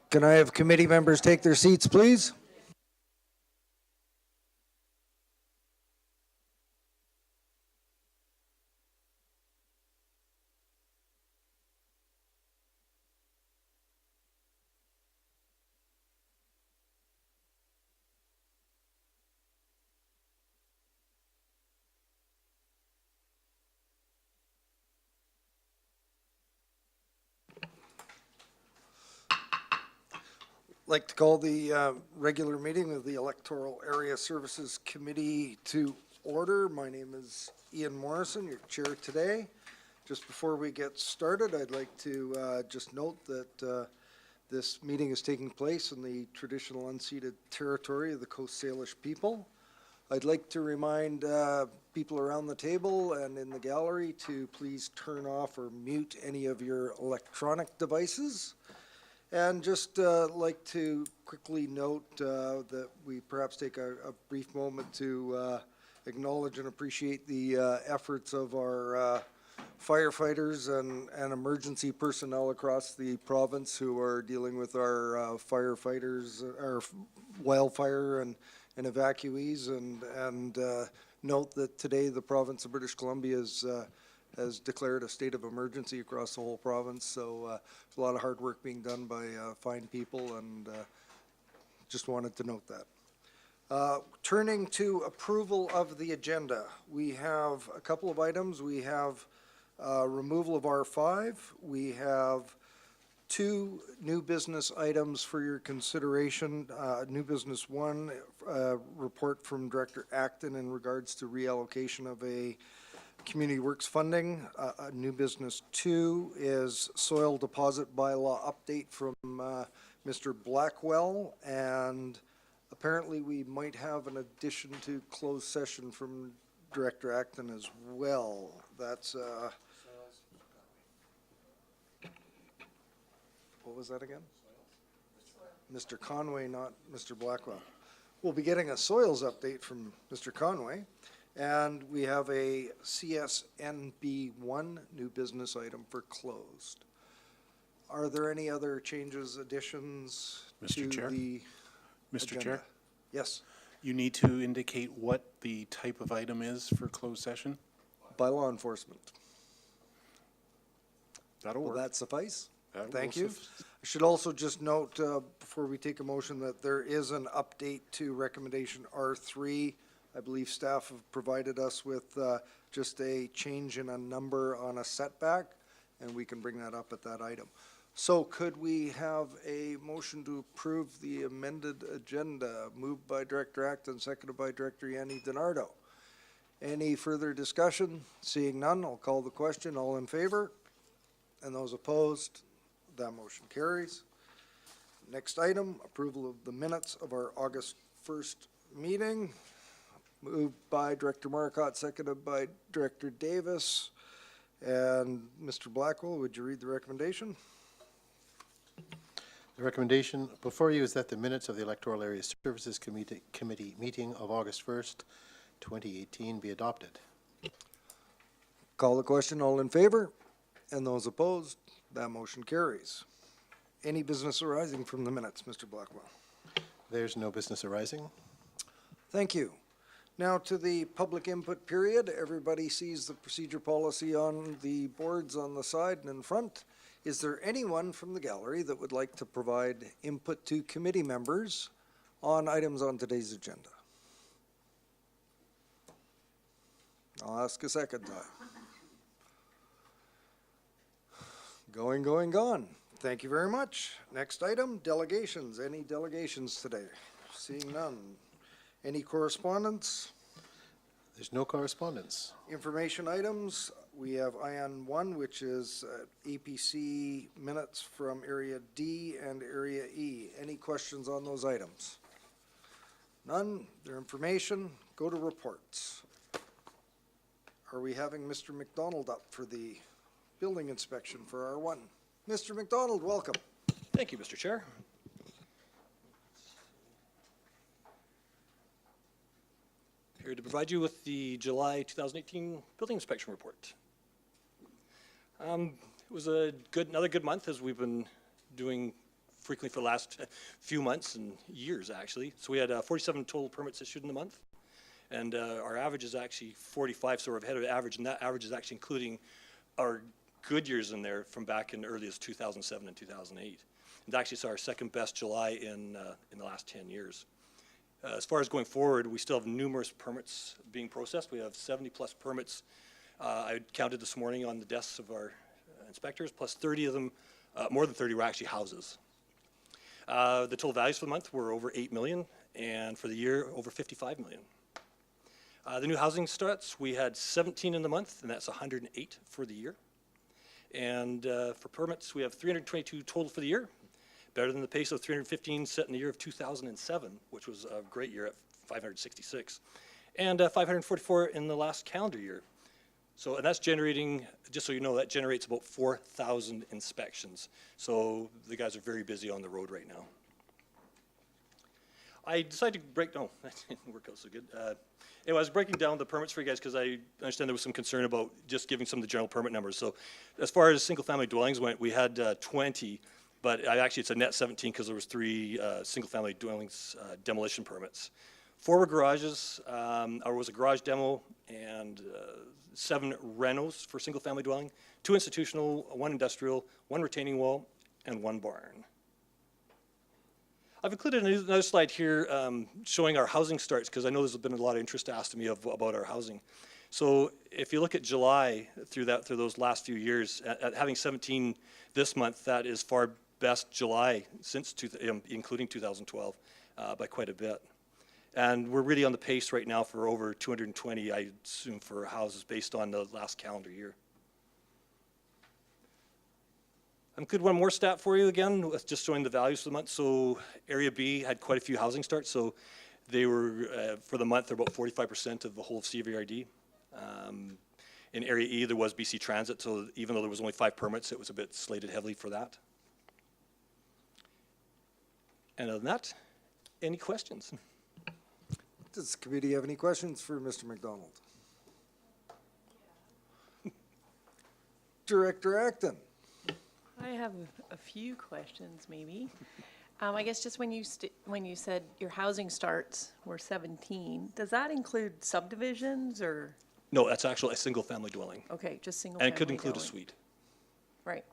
Can I have committee members take their seats, please? Like to call the regular meeting of the Electoral Area Services Committee to order. My name is Ian Morrison, your chair today. Just before we get started, I'd like to just note that this meeting is taking place in the traditional unceded territory of the Coast Salish people. I'd like to remind people around the table and in the gallery to please turn off or mute any of your electronic devices. And just like to quickly note that we perhaps take a brief moment to acknowledge and appreciate the efforts of our firefighters and emergency personnel across the province who are dealing with our firefighters, our wildfire and evacuees, and note that today the province of British Columbia has declared a state of emergency across the whole province. So there's a lot of hard work being done by fine people, and just wanted to note that. Turning to approval of the agenda, we have a couple of items. We have removal of R5. We have 2 new business items for your consideration. New business 1, report from Director Acton in regards to reallocation of a Community Works funding. New business 2 is soil deposit bylaw update from Mr. Blackwell, and apparently we might have an addition to closed session from Director Acton as well. That's what was that again? Mr. Conway, not Mr. Blackwell. We'll be getting a soils update from Mr. Conway. And we have a CSNB1 new business item for closed. Are there any other changes, additions to the Mr. agenda? Chair? Yes. You need to indicate what the type of item is for closed session? Bylaw enforcement. That'll Will work. that suffice? That Thank will you. I should also just note before we take a motion that there is an update to recommendation R3. I believe staff have provided us with just a change in a number on a setback, and we can bring that up at that item. So could we have a motion to approve the amended agenda, moved by Director Acton, seconded by Director Yanni DiNardo? Any further discussion? Seeing none, I'll call the question. All in favor? And those opposed? That motion carries. Next item, approval of the minutes of our August 1st meeting. Moved by Director Marcotte, seconded by Director Davis. And Mr. Blackwell, would you read the recommendation? The recommendation before you is that the minutes of the Electoral Area Services Committee meeting of August 1st, 2018 be adopted. Call the question. All in favor? And those opposed? That motion carries. Any business arising from the minutes, Mr. Blackwell? There's no business arising. Thank you. Now to the public input period. Everybody sees the procedure policy on the boards on the side and in front. Is there anyone from the gallery that would like to provide input to committee members on items on today's agenda? I'll ask a second time. Gone. Thank you very much. Next item, delegations. Any delegations today? Seeing none. Any correspondence? There's no correspondence. Information items. We have ION 1, which is APC minutes from Area D and Area E. Any questions on those items? None. Their information. Go to reports. Are we having Mr. McDonald up for the building inspection for R1? Mr. McDonald, welcome. Thank you, Mr. Chair. Here to provide you with the July 2018 building inspection report. It was another good month as we've been doing frequently for the last few months and years, actually. So we had 47 total permits issued in the month, and our average is actually 45, so we're ahead of the average, and that average is actually including our good years in there from back in early as 2007 and 2008. And actually, saw our second best July in the last 10 years. As far as going forward, we still have numerous permits being processed. We have 70-plus permits. I counted this morning on the desks of our inspectors, plus 30 of them, more than 30 were actually houses. The total values for the month were over 8 million, and for the year, over 55 million. The new housing starts, we had 17 in the month, and that's 108 for the year. And for permits, we have 322 total for the year, better than the pace of 315 set in the year of 2007, which was a great year at 566, and 544 in the last calendar year. So, and that's generating, just so you know, that generates about 4,000 inspections. So the guys are very busy on the road right now. I decided to break, no, that didn't work out so good. Anyway, I was breaking down the permits for you guys because I understand there was some concern about just giving some of the general permit numbers. So as far as single-family dwellings went, we had 20, but actually it's a net 17 because there was 3 single-family dwellings demolition permits. 4 were garages, or was a garage demo, and 7 renos for single-family dwelling, 2 institutional, 1 industrial, 1 retaining wall, and 1 barn. I've included another slide here showing our housing starts, because I know there's been a lot of interest asked to me about our housing. So if you look at July through those last few years, at having 17 this month, that is far best July since including 2012 by quite a bit. And we're really on the pace right now for over 220, I assume, for houses based on the last calendar year. I'm good. One more stat for you again, just showing the values for the month. So Area B had quite a few housing starts. So they were, for the month, they're about 45% of the whole of CVRD. In Area E, there was BC Transit. So even though there was only 5 permits, it was a bit slated heavily for that. And other than that, any questions? Does the committee have any questions for Mr. McDonald? Director Acton. I have a few questions, maybe. I guess just when you said your housing starts were 17, does that include subdivisions or? No, that's actually a single-family dwelling. Okay, just single And family it could include a dwelling. suite. Right.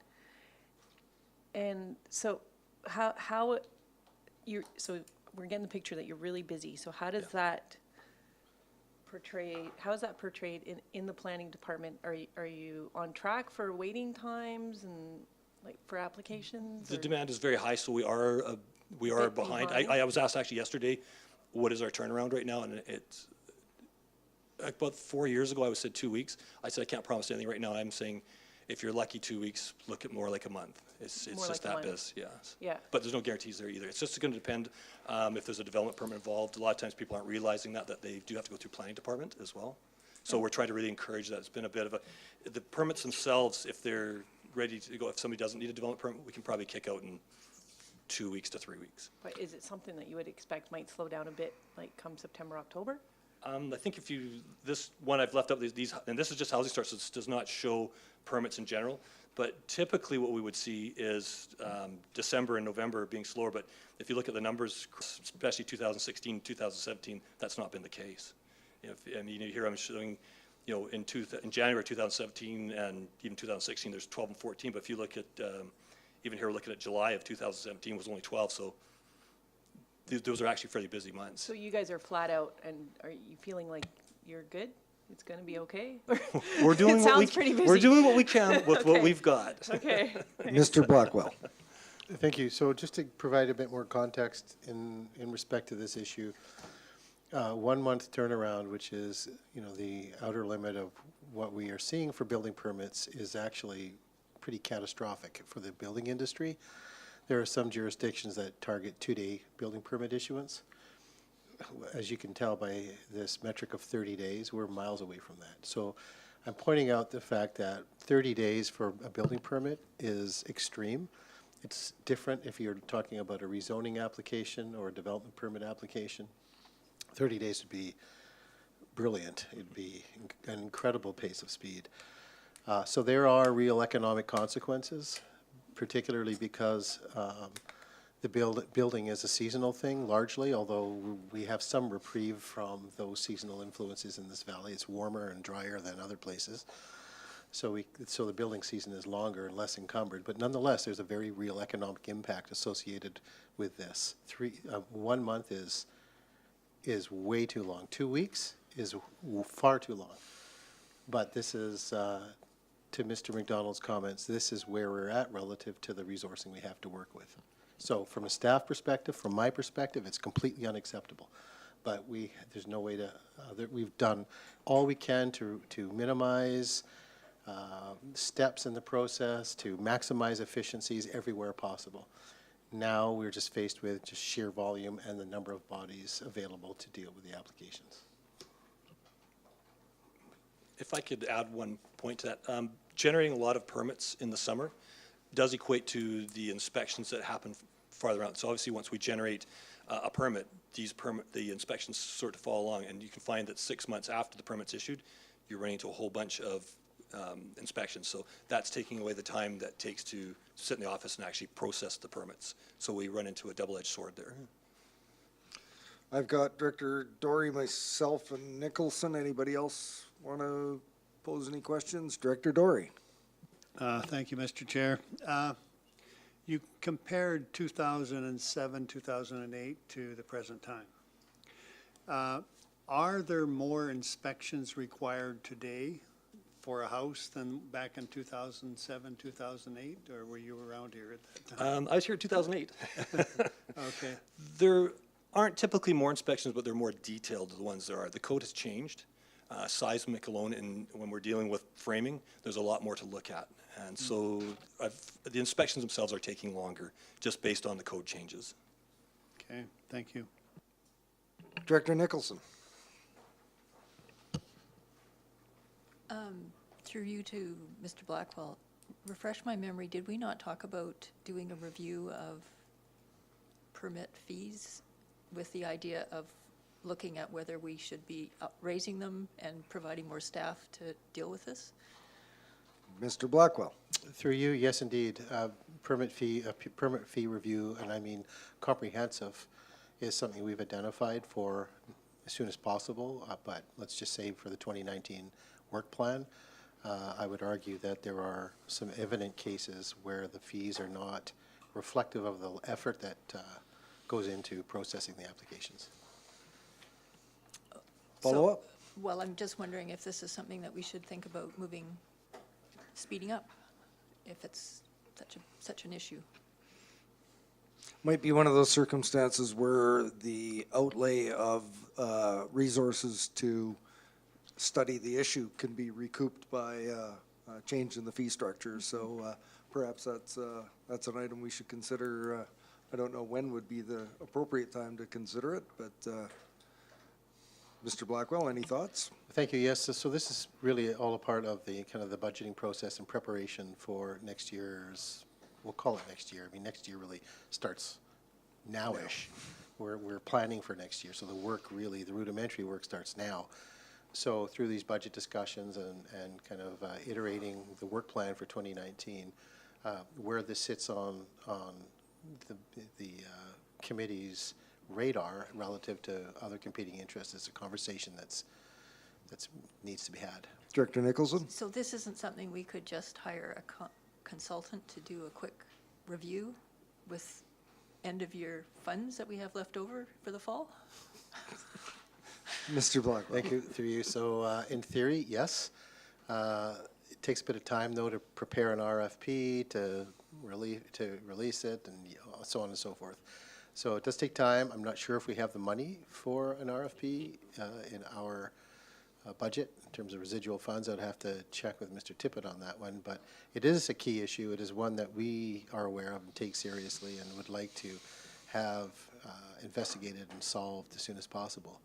And so so we're getting the picture that you're really busy. So how does that portray, how is that portrayed in the planning department? Are you on track for waiting times and like for applications? The or- demand is very high, so we are Bit behind. behind? I was asked actually yesterday, what is our turnaround right now? And it's about 4 years ago, I was said 2 weeks. I said I can't promise anything right now. I'm saying if you're lucky 2 weeks, look at more like a month. It's More just like a that month. biz, yes. Yeah. But there's no guarantees there either. It's just going to depend if there's a development permit involved. A lot of times people aren't realizing that they do have to go through planning department as well. So we're trying to really encourage that. It's been a bit of the permits themselves, if they're ready to go, if somebody doesn't need a development permit, we can probably kick out in 2 weeks to 3 weeks. But is it something that you would expect might slow down a bit, like come September, October? I think this one I've left up, these, and this is just housing starts, so this does not show permits in general, but typically what we would see is December and November being slower, but if you look at the numbers, especially 2016, 2017, that's not been the case. Here I'm showing, in January 2017 and even 2016, there's 12 and 14, but if you look at, even here we're looking at July of 2017 was only 12, so those are actually fairly busy months. So you guys are flat out, and are you feeling like you're good? It's going to be okay? We're doing It what we sounds pretty busy. we're doing what we can with what Okay. we've got. Okay. Mr. Blackwell. Thank you. So just to provide a bit more context in respect to this issue, 1 month turnaround, which is, the outer limit of what we are seeing for building permits, is actually pretty catastrophic for the building industry. There are some jurisdictions that target 2-day building permit issuance. As you can tell by this metric of 30 days, we're miles away from that. So I'm pointing out the fact that 30 days for a building permit is extreme. It's different if you're talking about a rezoning application or a development permit application. 30 days would be brilliant. It'd be an incredible pace of speed. So there are real economic consequences, particularly because The building is a seasonal thing largely, although we have some reprieve from those seasonal influences in this valley. It's warmer and drier than other places. So the building season is longer and less encumbered, but nonetheless, there's a very real economic impact associated with this. 1 month is way too long. 2 weeks is far too long. But this is, to Mr. McDonald's comments, this is where we're at relative to the resourcing we have to work with. So from a staff perspective, from my perspective, it's completely unacceptable. But there's no way to, we've done all we can to minimize steps in the process, to maximize efficiencies everywhere possible. Now we're just faced with just sheer volume and the number of bodies available to deal with the applications. If I could add one point to that, generating a lot of permits in the summer does equate to the inspections that happen farther out. So obviously, once we generate a permit, the inspections sort of follow along, and you can find that 6 months after the permit's issued, you're running into a whole bunch of inspections. So that's taking away the time that takes to sit in the office and actually process the permits. So we run into a double-edged sword there. I've got Director Dory, myself, and Nicholson. Anybody else want to pose any questions? Director Dory. Thank you, Mr. Chair. You compared 2007, 2008 to the present time. Are there more inspections required today for a house than back in 2007, 2008, or were you around here at that time? I was here in 2008. Okay. There aren't typically more inspections, but they're more detailed, the ones there are. The code has changed. Seismic alone, and when we're dealing with framing, there's a lot more to look at. And so the inspections themselves are taking longer, just based on the code changes. Okay, thank you. Director Nicholson. Through you to Mr. Blackwell, refresh my memory, did we not talk about doing a review of permit fees with the idea of looking at whether we should be raising them and providing more staff to deal with this? Mr. Blackwell. Through you, yes, indeed. Permit fee review, and I mean comprehensive, is something we've identified for as soon as possible, but let's just say for the 2019 work plan. I would argue that there are some evident cases where the fees are not reflective of the effort that goes into processing the applications. Follow up? Well, I'm just wondering if this is something that we should think about speeding up, if it's such an issue. Might be one of those circumstances where the outlay of resources to study the issue can be recouped by a change in the fee structure. So perhaps that's an item we should consider. I don't know when would be the appropriate time to consider it, but Mr. Blackwell, any thoughts? Thank you. Yes. So this is really all a part of the kind of the budgeting process and preparation for next year's. We'll call it next year. I mean, next year really starts now-ish. We're planning for next year. So the work really, the rudimentary work starts now. So through these budget discussions and kind of iterating the work plan for 2019, where this sits on the committee's radar relative to other competing interests is a conversation that's needs to be had. Director Nicholson? So this isn't something we could just hire a consultant to do a quick review with end-of-year funds that we have left over for the fall? Mr. Blackwell? Thank you, through you. So in theory, yes. It takes a bit of time, though, to prepare an RFP, to release it, and so on and so forth. So it does take time. I'm not sure if we have the money for an RFP in our budget in terms of residual funds. I'd have to check with Mr. Tippett on that one, but it is a key issue. It is one that we are aware of and take seriously and would like to have investigated and solved as soon as possible.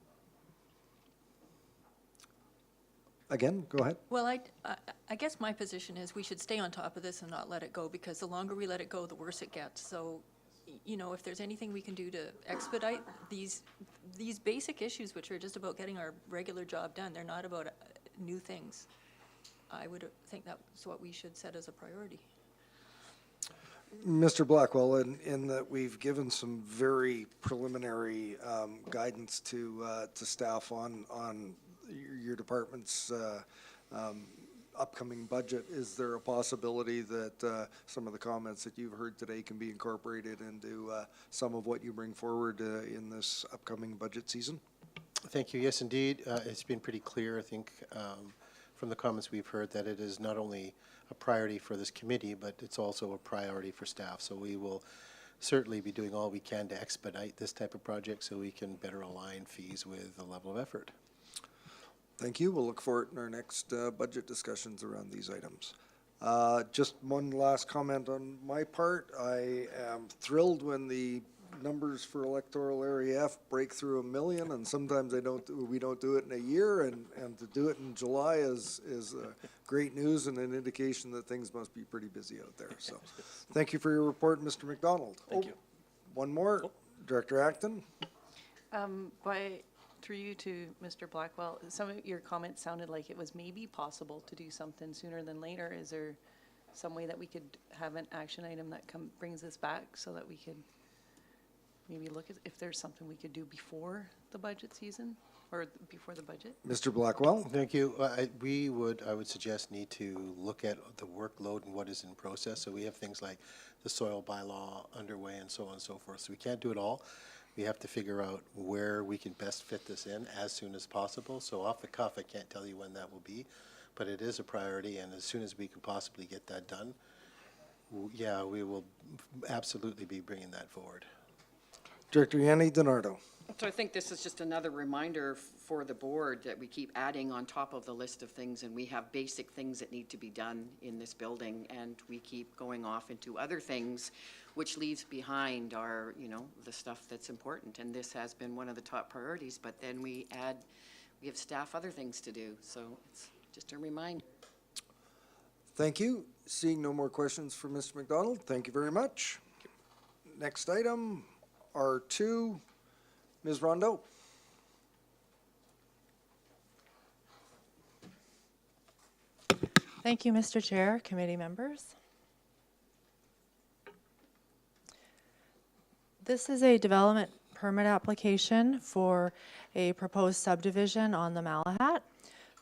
Again, go ahead. Well, I guess my position is we should stay on top of this and not let it go, because the longer we let it go, the worse it gets. So, you know, if there's anything we can do to expedite these basic issues, which are just about getting our regular job done, they're not about new things. I would think that's what we should set as a priority. Mr. Blackwell, in that we've given some very preliminary guidance to staff on your department's upcoming budget, is there a possibility that some of the comments that you've heard today can be incorporated into some of what you bring forward in this upcoming budget season? Thank you. Yes, indeed. It's been pretty clear, I think, from the comments we've heard, that it is not only a priority for this committee, but it's also a priority for staff. So we will certainly be doing all we can to expedite this type of project so we can better align fees with the level of effort. Thank you. We'll look for it in our next budget discussions around these items. Just one last comment on my part. I am thrilled when the numbers for electoral area F break through 1 million, and sometimes we don't do it in a year, and to do it in July is great news and an indication that things must be pretty busy out there. So thank you for your report, Mr. McDonald. Thank you. One more, Director Acton. Through you to Mr. Blackwell, some of your comments sounded like it was maybe possible to do something sooner than later. Is there some way that we could have an action item that brings us back so that we could maybe look at if there's something we could do before the budget season or before the budget? Mr. Blackwell. Thank you. I would suggest, need to look at the workload and what is in process. So we have things like the soil bylaw underway and so on and so forth. So we can't do it all. We have to figure out where we can best fit this in as soon as possible. So off the cuff, I can't tell you when that will be, but it is a priority, and as soon as we can possibly get that done, yeah, we will absolutely be bringing that forward. Director Yanni DiNardo. So I think this is just another reminder for the board that we keep adding on top of the list of things, and we have basic things that need to be done in this building, and we keep going off into other things, which leaves behind our, the stuff that's important. And this has been one of the top priorities, but then we give staff other things to do. So it's just a reminder. Thank you. Seeing no more questions for Mr. McDonald, thank you very much. Next item, R2, Ms. Rondeau. Thank you, Mr. Chair, committee members. This is a development permit application for a proposed subdivision on the Malahat.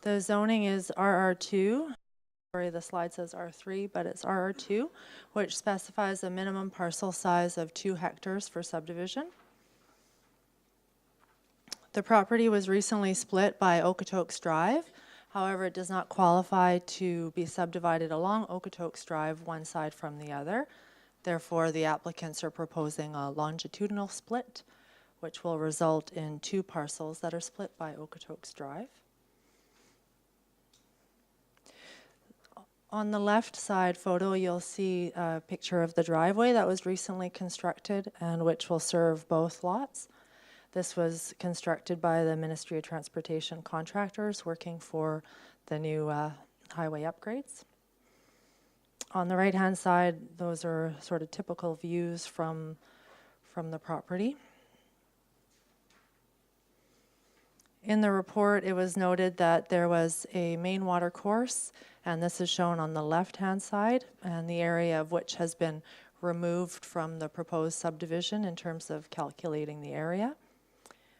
The zoning is RR2. Sorry, the slide says R3, but it's RR2, which specifies a minimum parcel size of 2 hectares for subdivision. The property was recently split by Okotoks Drive. However, it does not qualify to be subdivided along Okotoks Drive, one side from the other. Therefore, the applicants are proposing a longitudinal split, which will result in 2 parcels that are split by Okotoks Drive. On the left side photo, you'll see a picture of the driveway that was recently constructed and which will serve both lots. This was constructed by the Ministry of Transportation contractors working for the new highway upgrades. On the right-hand side, those are sort of typical views from the property. In the report, it was noted that there was a main water course, and this is shown on the left-hand side, and the area of which has been removed from the proposed subdivision in terms of calculating the area.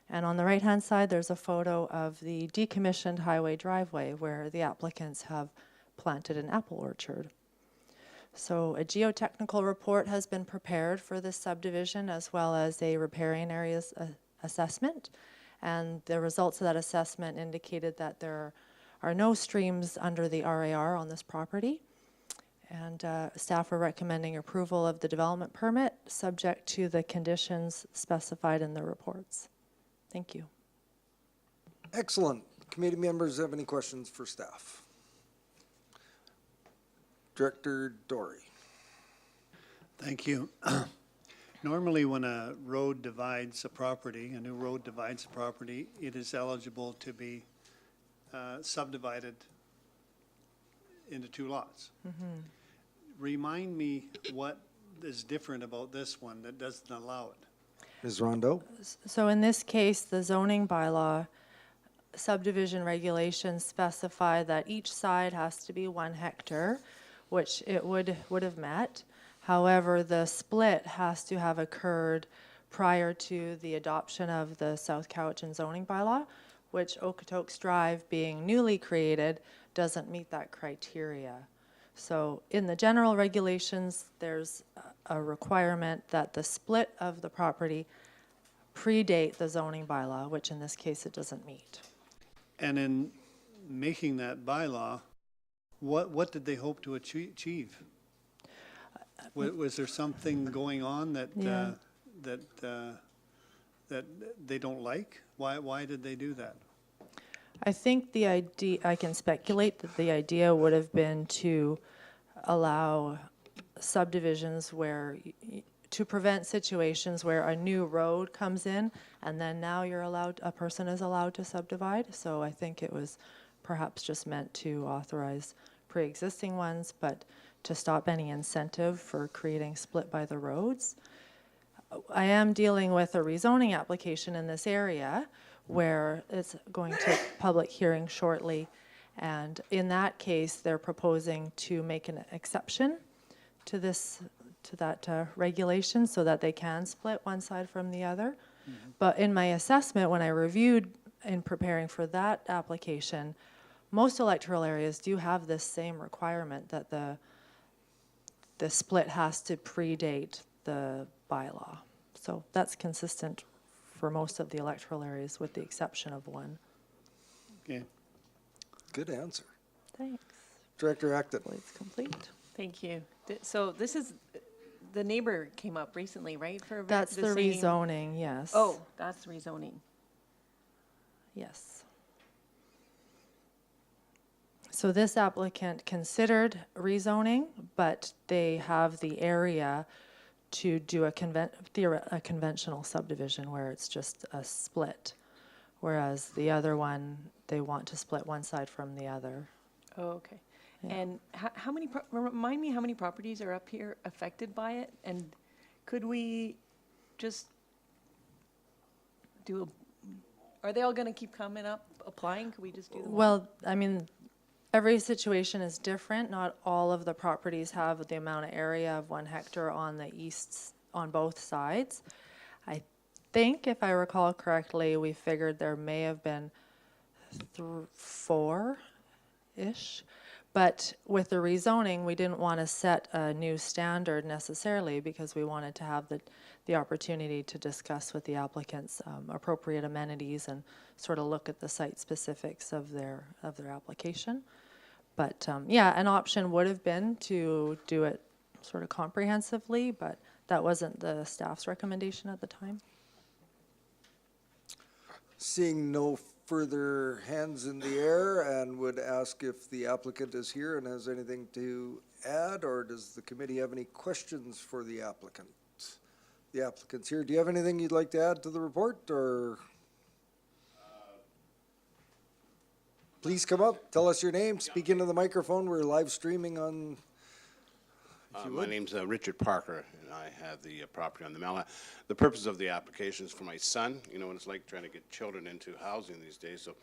And on the right-hand side, there's a photo of the decommissioned highway driveway where the applicants have planted an apple orchard. So a geotechnical report has been prepared for this subdivision, as well as a riparian areas assessment. And the results of that assessment indicated that there are no streams under the RAR on this property. And staff are recommending approval of the development permit, subject to the conditions specified in the reports. Thank you. Excellent. Committee members have any questions for staff? Director Dory. Thank you. Normally, when a road divides a property, a new road divides a property, it is eligible to be subdivided into 2 lots. Mm-hmm. Remind me what is different about this one that doesn't allow it. Ms. Rondeau. So in this case, the zoning bylaw subdivision regulations specify that each side has to be 1 hectare, which it would have met. However, the split has to have occurred prior to the adoption of the South Cowichan zoning bylaw, which Okotoks Drive, being newly created, doesn't meet that criteria. So in the general regulations, there's a requirement that the split of the property predate the zoning bylaw, which in this case it doesn't meet. And in making that bylaw, what did they hope to achieve? Was there something going on that, Yeah. that they don't like? Why did they do that? I think the idea, I can speculate that the idea would have been to allow subdivisions where, to prevent situations where a new road comes in and then now you're allowed, a person is allowed to subdivide. So I think it was perhaps just meant to authorize pre-existing ones, but to stop any incentive for creating split by the roads. I am dealing with a rezoning application in this area where it's going to public hearing shortly. And in that case, they're proposing to make an exception to this, to that regulation so that they can split one side from the other. But in my assessment, when I reviewed in preparing for that application, most electoral areas do have this same requirement that the split has to predate the bylaw. So that's consistent for most of the electoral areas with the exception of one. Okay. Good answer. Thanks. Director Acton. It's complete. Thank you. So this is, the neighbor came up recently, right? For That's the same- rezoning, yes. Oh, that's rezoning. Yes. So this applicant considered rezoning, but they have the area to do a conventional subdivision where it's just a split. Whereas the other one, they want to split one side from the other. Oh, okay. Yeah. And how many, remind me how many properties are up here affected by it? And could we just do are they all gonna keep coming up, applying? Could we just do them? Well, I mean, every situation is different. Not all of the properties have the amount of area of 1 hectare on the east, on both sides. I think, if I recall correctly, we figured there may have been 4-ish. But with the rezoning, we didn't want to set a new standard necessarily because we wanted to have the opportunity to discuss with the applicants appropriate amenities and sort of look at the site specifics of their application. But yeah, an option would have been to do it sort of comprehensively, but that wasn't the staff's recommendation at the time. Seeing no further hands in the air, and would ask if the applicant is here and has anything to add, or does the committee have any questions for the applicant? The applicant's here. Do you have anything you'd like to add to the report, or? Please come up, tell us your name, speak into the microphone. We're live streaming on. My name's Richard Parker, and I have the property on the Mala. The purpose of the application is for my son. You know what it's like trying to get children into housing these days. So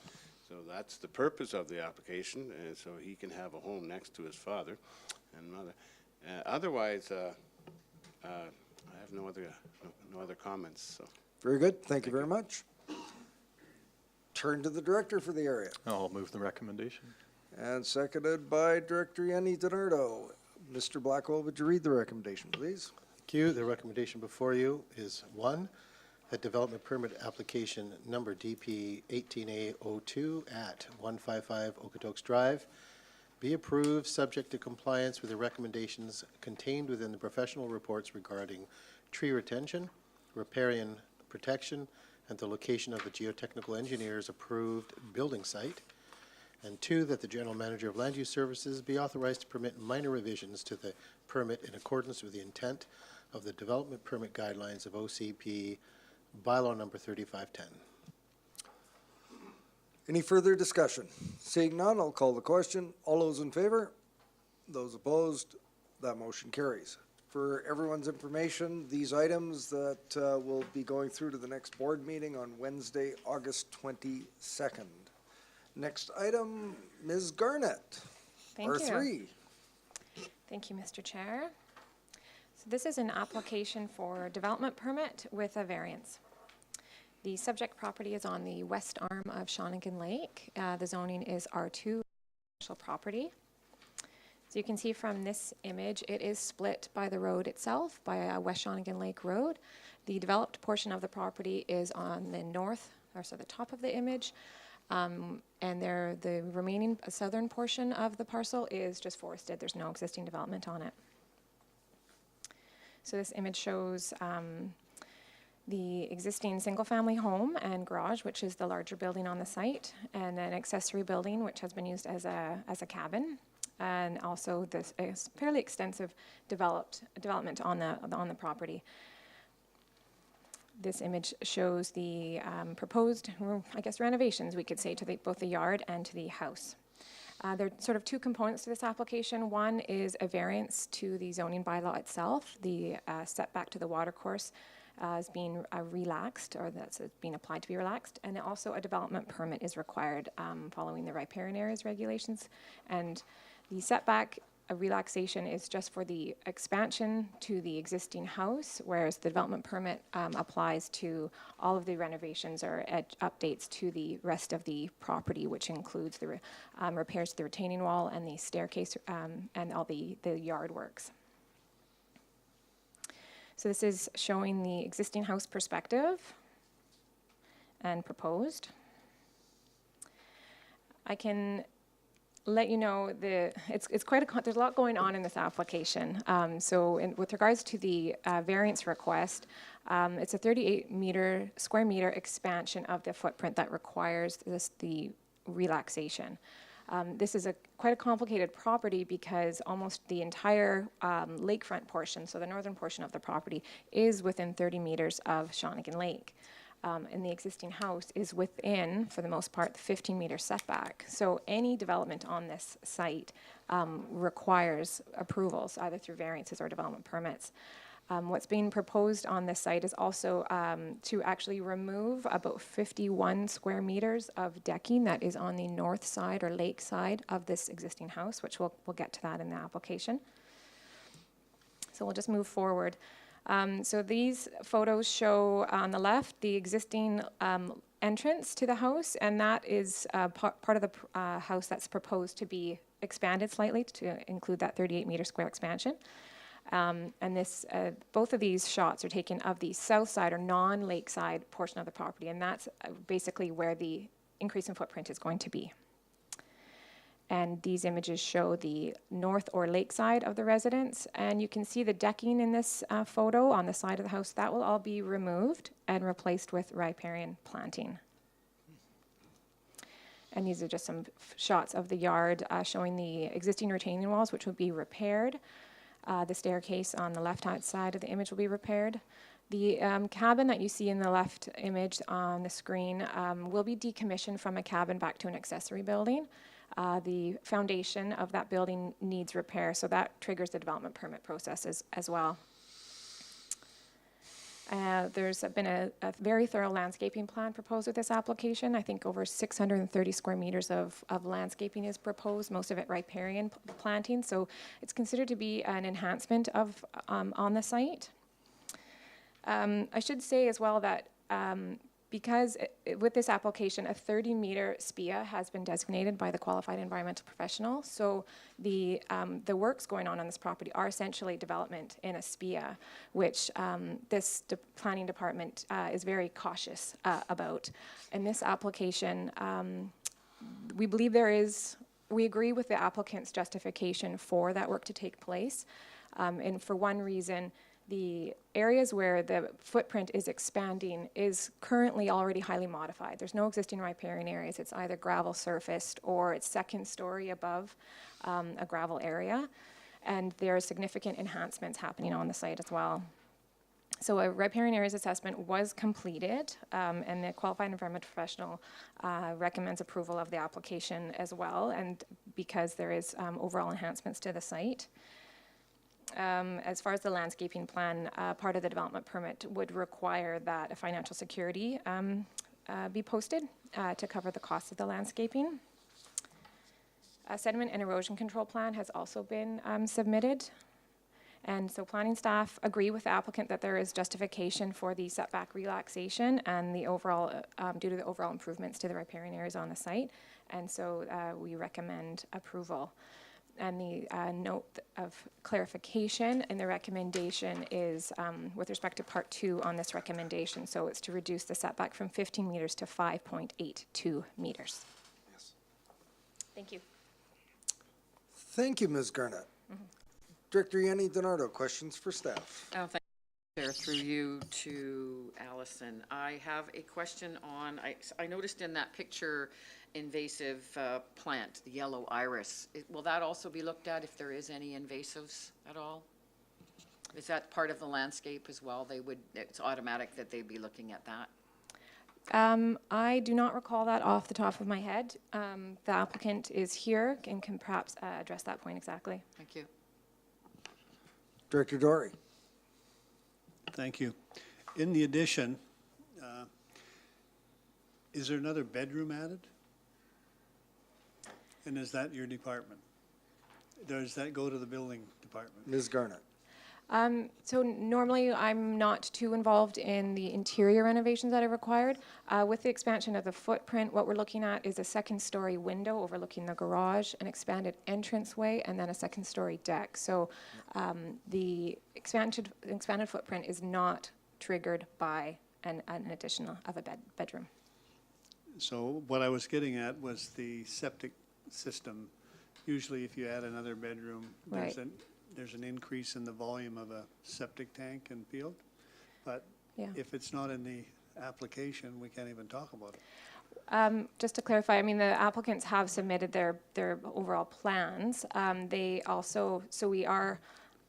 that's the purpose of the application, and so he can have a home next to his father and mother. Otherwise, I have no other comments. So. Very good, thank you very much. Turn to the director for the area. I'll move the recommendation. And seconded by Director Yanni DiNardo. Mr. Blackwell, would you read the recommendation, please? Thank you. The recommendation before you is 1, that development permit application number DP 18A02 at 155 Okotoks Drive be approved, subject to compliance with the recommendations contained within the professional reports regarding tree retention, riparian protection, and the location of the geotechnical engineer's approved building site. And 2, that the general manager of land use services be authorized to permit minor revisions to the permit in accordance with the intent of the development permit guidelines of OCP bylaw number 3510. Any further discussion? Seeing none, I'll call the question. All those in favor? Those opposed? That motion carries. For everyone's information, these items that we'll be going through to the next board meeting on Wednesday, August 22nd. Next item, Ms. Garnett. Thank you. R3. Thank you, Mr. Chair. So this is an application for development permit with a variance. The subject property is on the west arm of Shawnigan Lake. The zoning is R2, commercial property. So you can see from this image, it is split by the road itself, by West Shawnigan Lake Road. The developed portion of the property is on the north, or so the top of the image. And the remaining southern portion of the parcel is just forested. There's no existing development on it. So this image shows the existing single-family home and garage, which is the larger building on the site, and an accessory building, which has been used as a cabin, and also this is fairly extensive development on the property. This image shows the proposed, I guess, renovations, we could say, to both the yard and to the house. There are sort of two components to this application. One is a variance to the zoning bylaw itself. The setback to the watercourse is being relaxed, or that's being applied to be relaxed. And also a development permit is required following the riparian areas regulations. And the setback relaxation is just for the expansion to the existing house, whereas the development permit applies to all of the renovations or updates to the rest of the property, which includes the repairs to the retaining wall and the staircase and all the yard works. So this is showing the existing house perspective and proposed. I can let you know it's quite there's a lot going on in this application. With regards to the variance request, it's a 38 square meter expansion of the footprint that requires the relaxation. This is quite a complicated property because almost the entire lakefront portion, so the northern portion of the property, is within 30 meters of Shawnigan Lake. And the existing house is within, for the most part, the 15-meter setback. So any development on this site requires approvals, either through variances or development permits. What's being proposed on this site is also to actually remove about 51 square meters of decking that is on the north side or lake side of this existing house, which we'll get to that in the application. So we'll just move forward. So these photos show on the left the existing entrance to the house, and that is part of the house that's proposed to be expanded slightly to include that 38-meter square expansion. And both of these shots are taken of the south side or non-lakeside portion of the property, and that's basically where the increase in footprint is going to be. And these images show the north or lake side of the residence. And you can see the decking in this photo on the side of the house. That will all be removed and replaced with riparian planting. And these are just some shots of the yard showing the existing retaining walls, which will be repaired. The staircase on the left-hand side of the image will be repaired. The cabin that you see in the left image on the screen will be decommissioned from a cabin back to an accessory building. The foundation of that building needs repair, so that triggers the development permit process as well. There's been a very thorough landscaping plan proposed with this application. I think over 630 square meters of landscaping is proposed, most of it riparian planting, so it's considered to be an enhancement of on the site. I should say as well that because with this application, a 30-meter SPIA has been designated by the qualified environmental professional. So the works going on this property are essentially development in a SPIA, which this planning department is very cautious about. In this application, we believe we agree with the applicant's justification for that work to take place. And for one reason, the areas where the footprint is expanding is currently already highly modified. There's no existing riparian areas. It's either gravel surfaced or it's second story above a gravel area. And there are significant enhancements happening on the site as well. So a riparian areas assessment was completed, and the qualified environmental professional recommends approval of the application as well, and because there is overall enhancements to the site. As far as the landscaping plan, part of the development permit would require that a financial security be posted to cover the cost of the landscaping. A sediment and erosion control plan has also been submitted. And so planning staff agree with the applicant that there is justification for the setback relaxation and the overall, due to the overall improvements to the riparian areas on the site. And so we recommend approval. And the note of clarification in the recommendation is with respect to part 2 on this recommendation. So it's to reduce the setback from 15 meters to 5.82 meters. Yes. Thank you. Thank you, Ms. Garnett. Director Yanni DiNardo, questions for staff? Oh, thank you, Chair, through you to Allison. I have a question on, I noticed in that picture invasive plant, the yellow iris. Will that also be looked at if there is any invasives at all? Is that part of the landscape as well? It's automatic that they'd be looking at that? I do not recall that off the top of my head. The applicant is here and can perhaps address that point exactly. Thank you. Director Dory. Thank you. In the addition, is there another bedroom added? And is that your department? Does that go to the building department? Ms. Garnett. So normally, I'm not too involved in the interior renovations that are required. With the expansion of the footprint, what we're looking at is a second-story window overlooking the garage, an expanded entranceway, and then a second-story deck. So the expanded footprint is not triggered by an addition of a bedroom. So what I was getting at was the septic system. Usually if you add another bedroom, Right. there's an increase in the volume of a septic tank and field. But Yeah. if it's not in the application, we can't even talk about it. Just to clarify, I mean, the applicants have submitted their overall plans. They also, so we are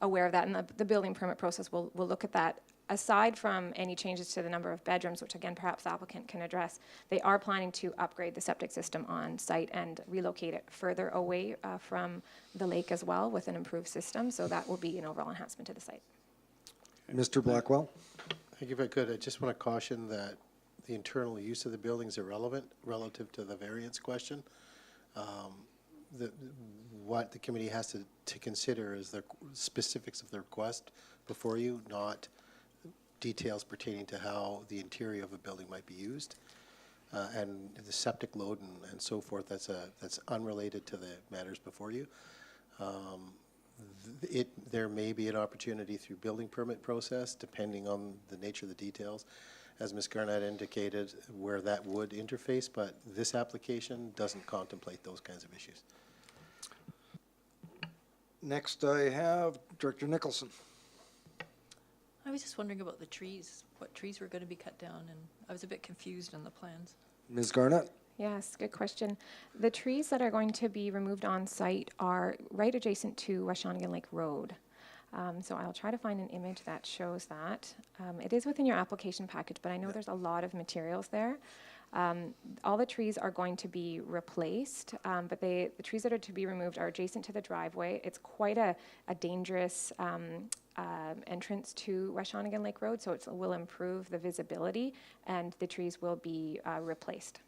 aware of that, and the building permit process will look at that. Aside from any changes to the number of bedrooms, which again, perhaps the applicant can address, they are planning to upgrade the septic system on site and relocate it further away from the lake as well with an improved system. So that will be an overall enhancement to the site. Mr. Blackwell. Thank you. If I could, I just want to caution that the internal use of the building is irrelevant relative to the variance question. What the committee has to consider is the specifics of the request before you, not details pertaining to how the interior of a building might be used. And the septic load and so forth, that's unrelated to the matters before you. There may be an opportunity through building permit process, depending on the nature of the details, as Ms. Garnett indicated, where that would interface, but this application doesn't contemplate those kinds of issues. Next I have Director Nicholson. I was just wondering about the trees, what trees were going to be cut down, and I was a bit confused on the plans. Ms. Garnett. Yes, good question. The trees that are going to be removed on site are right adjacent to Washawnigan Lake Road. So I'll try to find an image that shows that. It is within your application package, but I know there's a lot of materials there. All the trees are going to be replaced, but the trees that are to be removed are adjacent to the driveway. It's quite a dangerous entrance to Washawnigan Lake Road, so it will improve the visibility, and the trees will be replaced.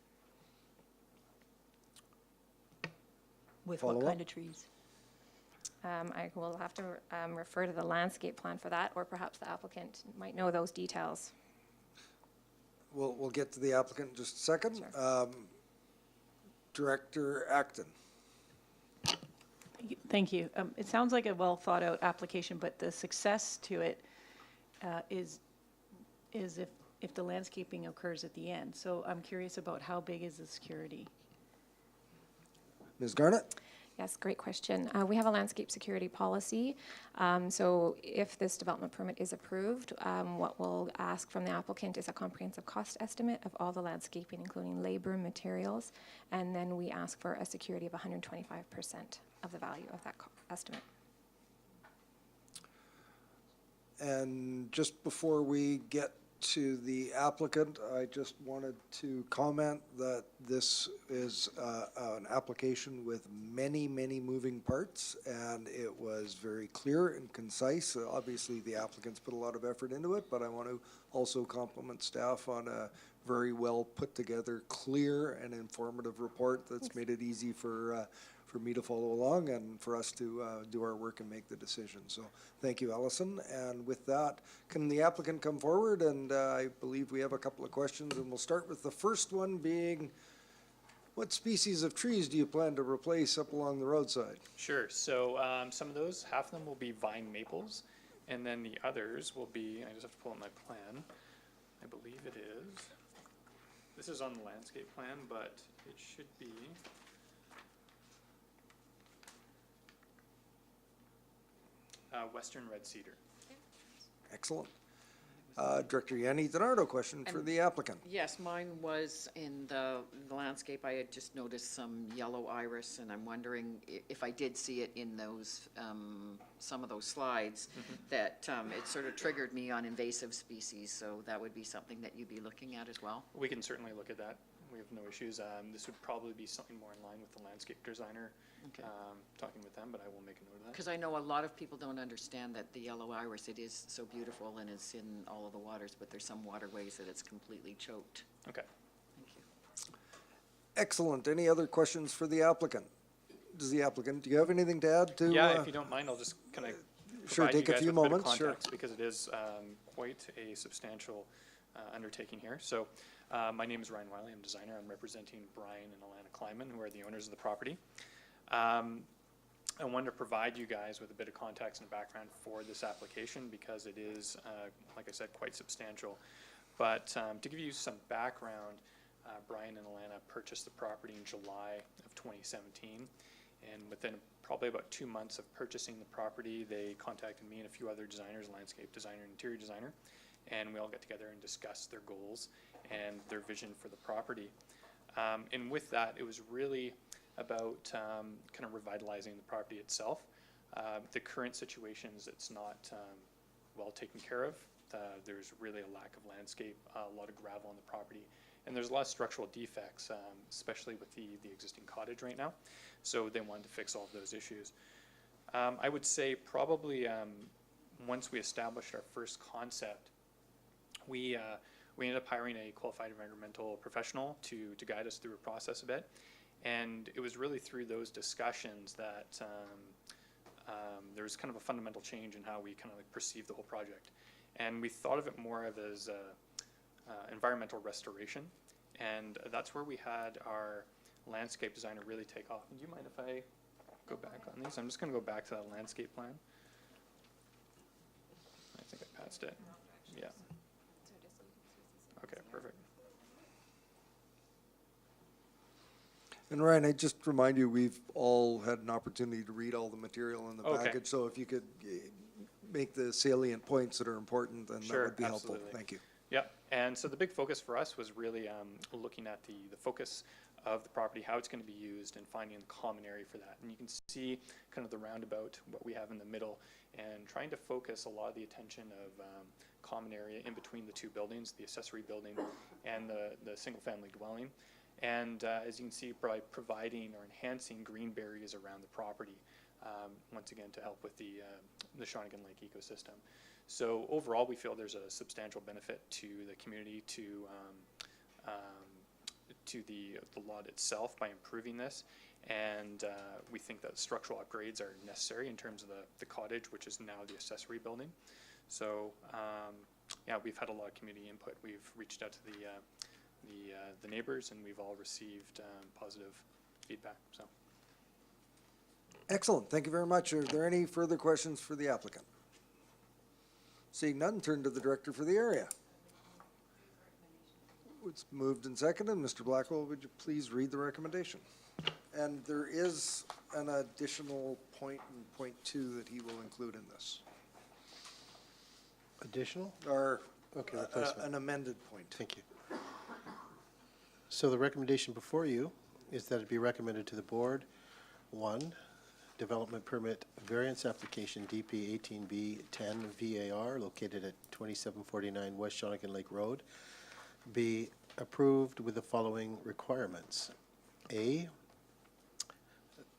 With what kind of trees? I will have to refer to the landscape plan for that, or perhaps the applicant might know those details. We'll get to the applicant in just a second. Director Acton. Thank you. It sounds like a well-thought-out application, but the success to it is if the landscaping occurs at the end. So I'm curious about how big is the security? Ms. Garnett. Yes, great question. We have a landscape security policy. So if this development permit is approved, what we'll ask from the applicant is a comprehensive cost estimate of all the landscaping, including labor and materials. And then we ask for a security of 125% of the value of that estimate. And just before we get to the applicant, I just wanted to comment that this is an application with many, many moving parts, and it was very clear and concise. Obviously, the applicants put a lot of effort into it, but I want to also compliment staff on a very well put together, clear and informative report that's made it easy for for me to follow along and for us to do our work and make the decision. So thank you, Allison. And with that, can the applicant come forward? And I believe we have a couple of questions, and we'll start with the first one being, what species of trees do you plan to replace up along the roadside? Sure. So some of those, half of them will be vine maples, and then the others will be, I just have to pull up my plan. I believe it is. This is on the landscape plan, but it should be. Western red cedar. Excellent. Director Yanni DiNardo, question for the applicant. Yes, mine was in the landscape. I had just noticed some yellow iris, and I'm wondering if I did see it in those, some of those slides, that it sort of triggered me on invasive species, so that would be something that you'd be looking at as well? We can certainly look at that. We have no issues. This would probably be something more in line with the landscape designer, talking with them, but I will make a note of that. Because I know a lot of people don't understand that the yellow iris, it is so beautiful and it's in all of the waters, but there's some waterways that it's completely choked. Okay. Thank you. Excellent. Any other questions for the applicant? Do you have anything to add to? Yeah, if you don't mind, I'll just kind of Sure, provide you take a guys few with a bit of moments, sure. context, because it is quite a substantial undertaking here. So my name is Ryan Wiley. I'm a designer. I'm representing Brian and Alana Kleiman, who are the owners of the property. I wanted to provide you guys with a bit of context and background for this application, because it is, like I said, quite substantial. But to give you some background, Brian and Alana purchased the property in July of 2017. And within probably about 2 months of purchasing the property, they contacted me and a few other designers, landscape designer and interior designer, and we all got together and discussed their goals and their vision for the property. And with that, it was really about kind of revitalizing the property itself. The current situation is it's not well taken care of. There's really a lack of landscape, a lot of gravel on the property, and there's a lot of structural defects, especially with the existing cottage right now. So they wanted to fix all of those issues. I would say probably once we established our first concept, we ended up hiring a qualified environmental professional to guide us through a process a bit. And it was really through those discussions that there was kind of a fundamental change in how we kind of like perceived the whole project. And we thought of it more of as environmental restoration. And that's where we had our landscape designer really take off. Do you mind if I go back on these? I'm just going to go back to that landscape plan. I think I passed it. Yeah. Okay, perfect. And Ryan, I just remind you, we've all had an opportunity to read all the material in the Okay. package, so if you could make the salient points that are important, then that Sure, would be helpful. absolutely. Thank you. Yep, and so the big focus for us was really looking at the focus of the property, how it's going to be used, and finding the common area for that. And you can see kind of the roundabout, what we have in the middle, and trying to focus a lot of the attention of common area in between the two buildings, the accessory building and the single-family dwelling. And as you can see, by providing or enhancing green berries around the property, once again to help with the Shawnigan Lake ecosystem. So overall, we feel there's a substantial benefit to the community, to the lot itself by improving this. And we think that structural upgrades are necessary in terms of the cottage, which is now the accessory building. So yeah, we've had a lot of community input. We've reached out to the neighbors, and we've all received positive feedback. So Excellent. Thank you very much. Are there any further questions for the applicant? Seeing none, turn to the director for the area. It's moved and seconded. Mr. Blackwell, would you please read the recommendation? And there is an additional point in point 2 that he will include in this. Additional? Or Okay, replacement. an amended point. Thank you. So the recommendation before you is that it be recommended to the board, 1, development permit variance application DP 18B 10 VAR located at 2749 West Shawnigan Lake Road be approved with the following requirements. A,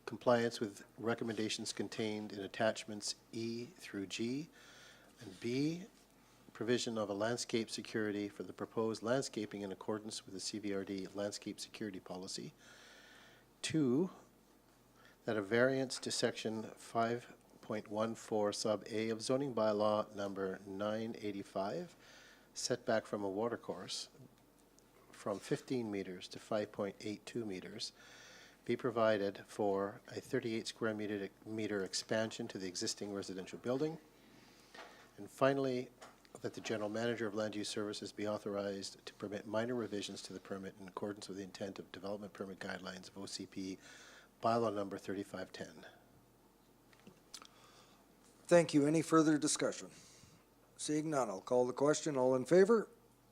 compliance with recommendations contained in attachments E through G, and B, provision of a landscape security for the proposed landscaping in accordance with the CVRD landscape security policy. 2, that a variance to section 5.14 sub A of zoning bylaw number 985, setback from a watercourse from 15 meters to 5.82 meters, be provided for a 38 square meter expansion to the existing residential building. And finally, that the general manager of land use services be authorized to permit minor revisions to the permit in accordance with the intent of development permit guidelines of OCP bylaw number 3510. Thank you. Any further discussion? Seeing none, I'll call the question. All in favor?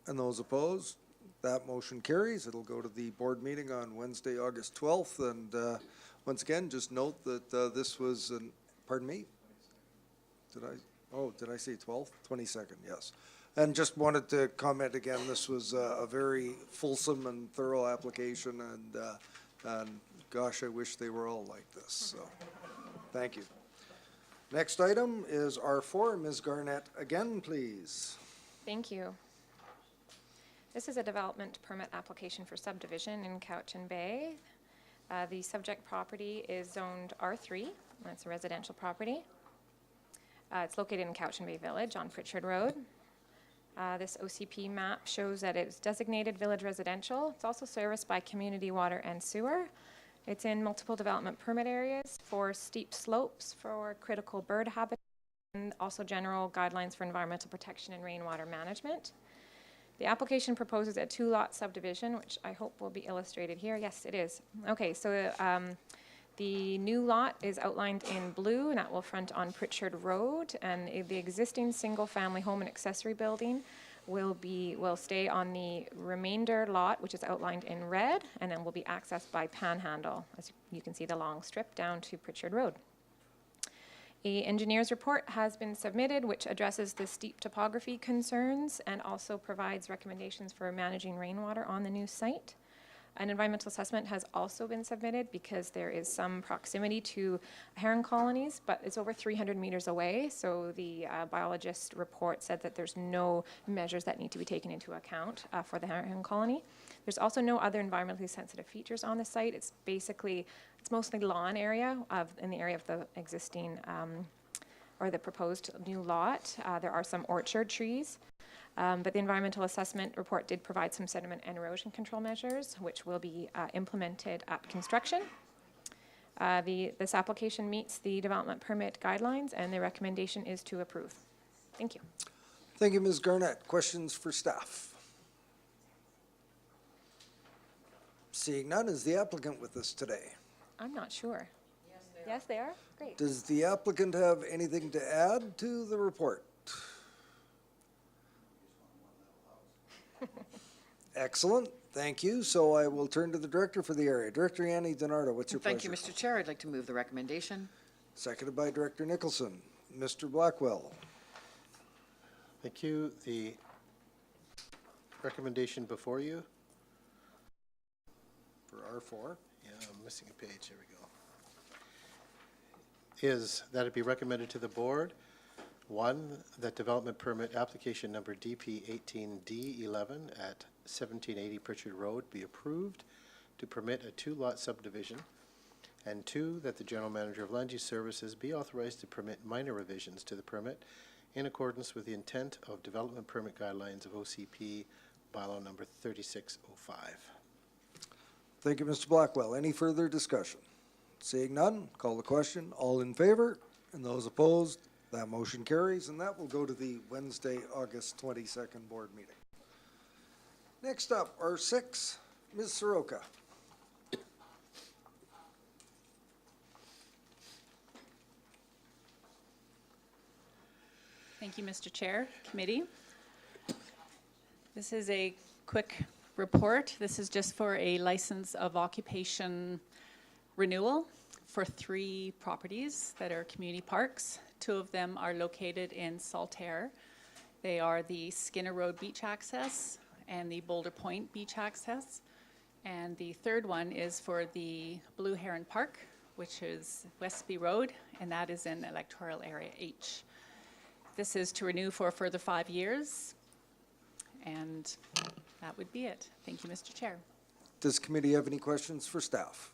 And those opposed? That motion carries. It'll go to the board meeting on Wednesday, August 12th. And once again, just note that this was an, pardon me? Did I say 12th? 22nd, yes. And just wanted to comment again, this was a very fulsome and thorough application, and gosh, I wish they were all like this, so thank you. Next item is R4. Ms. Garnett, again, please. Thank you. This is a development permit application for subdivision in Cowichan Bay. The subject property is zoned R3. That's a residential property. It's located in Cowichan Bay Village on Pritchard Road. This OCP map shows that it's designated village residential. It's also serviced by community water and sewer. It's in multiple development permit areas for steep slopes, for critical bird habitat, and also general guidelines for environmental protection and rainwater management. The application proposes a 2-lot subdivision, which I hope will be illustrated here. Yes, it is. Okay, so the new lot is outlined in blue, and that will front on Pritchard Road, and the existing single-family home and accessory building will stay on the remainder lot, which is outlined in red, and then will be accessed by Panhandle, as you can see the long strip down to Pritchard Road. An engineer's report has been submitted, which addresses the steep topography concerns and also provides recommendations for managing rainwater on the new site. An environmental assessment has also been submitted because there is some proximity to heron colonies, but it's over 300 meters away. So the biologist report said that there's no measures that need to be taken into account for the heron colony. There's also no other environmentally sensitive features on the site. It's mostly lawn area in the area of the existing or the proposed new lot. There are some orchard trees. But the environmental assessment report did provide some sediment and erosion control measures, which will be implemented at construction. This application meets the development permit guidelines, and the recommendation is to approve. Thank you. Thank you, Ms. Garnett. Questions for staff? Seeing none, is the applicant with us today? I'm not sure. Yes, they are. Great. Does the applicant have anything to add to the report? Excellent, thank you. So I will turn to the director for the area. Director Annie DiNardo, what's your pleasure? Thank you, Mr. Chair. I'd like to move the recommendation. Seconded by Director Nicholson. Mr. Blackwell. Thank you. The recommendation before you. For R4. Yeah, I'm missing a page. Here we go. Is that it be recommended to the board? 1, that development permit application number DP 18D11 at 1780 Pritchard Road be approved to permit a 2-lot subdivision. And 2, that the general manager of land use services be authorized to permit minor revisions to the permit in accordance with the intent of development permit guidelines of OCP bylaw number 3605. Thank you, Mr. Blackwell. Any further discussion? Seeing none, call the question. All in favor? And those opposed? That motion carries, and that will go to the Wednesday, August 22nd board meeting. Next up, R6, Ms. Soroka. Thank you, Mr. Chair, committee. This is a quick report. This is just for a license of occupation renewal for 3 properties that are community parks. 2 of them are located in Saltaire. They are the Skinner Road Beach Access and the Boulder Point Beach Access. And the 3rd one is for the Blue Heron Park, which is Westby Road, and that is in Electoral Area H. This is to renew for a further 5 years, and that would be it. Thank you, Mr. Chair. Does the committee have any questions for staff?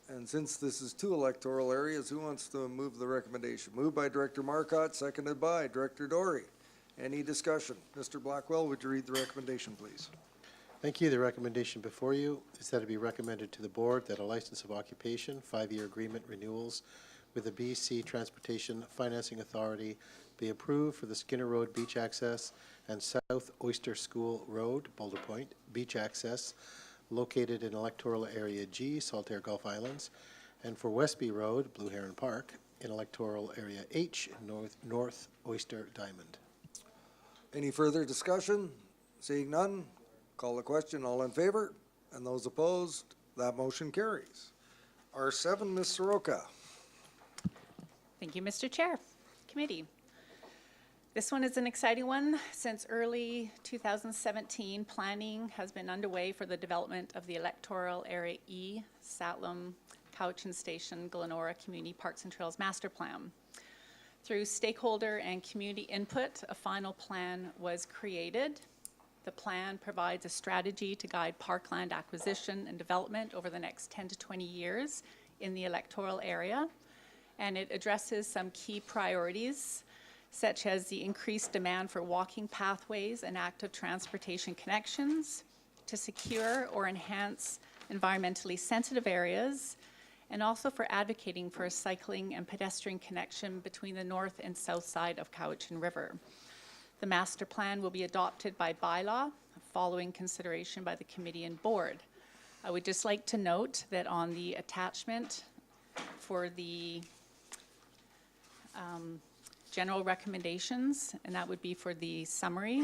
And since this is two electoral areas, who wants to move the recommendation? Moved by Director Marcotte, seconded by Director Dory. Any discussion? Mr. Blackwell, would you read the recommendation, please? Thank you. The recommendation before you is that it be recommended to the board that a license of occupation, 5-year agreement renewals with the BC Transportation Financing Authority be approved for the Skinner Road Beach Access and South Oyster School Road, Boulder Point, Beach Access, located in Electoral Area G, Saltaire Gulf Islands, and for Westby Road, Blue Heron Park, in Electoral Area H, North Oyster Diamond. Any further discussion? Seeing none, call the question. All in favor? And those opposed? That motion carries. R7, Ms. Soroka. Thank you, Mr. Chair. Committee. This one is an exciting one. Since early 2017, planning has been underway for the development of the Electoral Area E, Satlam, Cowichan Station, Glenora Community Parks and Trails Master Plan. Through stakeholder and community input, a final plan was created. The plan provides a strategy to guide parkland acquisition and development over the next 10 to 20 years in the electoral area, and it addresses some key priorities, such as the increased demand for walking pathways and active transportation connections to secure or enhance environmentally sensitive areas, and also for advocating for a cycling and pedestrian connection between the north and south side of Cowichan River. The master plan will be adopted by bylaw following consideration by the committee and board. I would just like to note that on the attachment for the general recommendations, and that would be for the summary,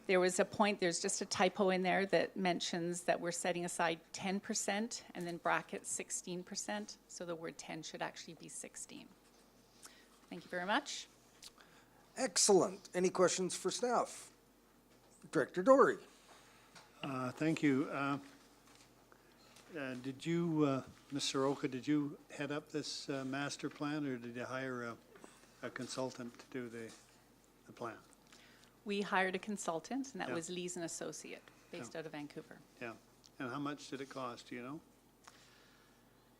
there was a point, there's just a typo in there that mentions that we're setting aside 10% and then brackets 16%, so the word 10 should actually be 16. Thank you very much. Excellent. Any questions for staff? Director Dory. Thank you. Did you, Ms. Soroka, did you head up this master plan, or did you hire a consultant to do the plan? We hired a consultant, and that Yeah. was Lees and Associate, based out of Vancouver. Yeah. And how much did it cost, do you know?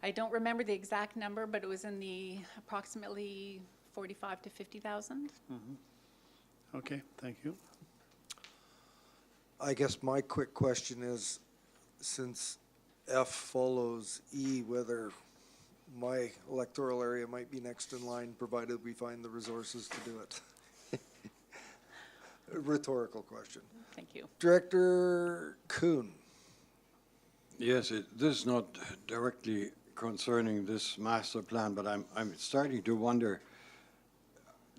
I don't remember the exact number, but it was in the approximately 45 to 50,000. Okay, thank you. I guess my quick question is, since F follows E, whether my electoral area might be next in line, provided we find the resources to do it. Rhetorical question. Thank you. Director Kuhn. Yes, this is not directly concerning this master plan, but I'm starting to wonder,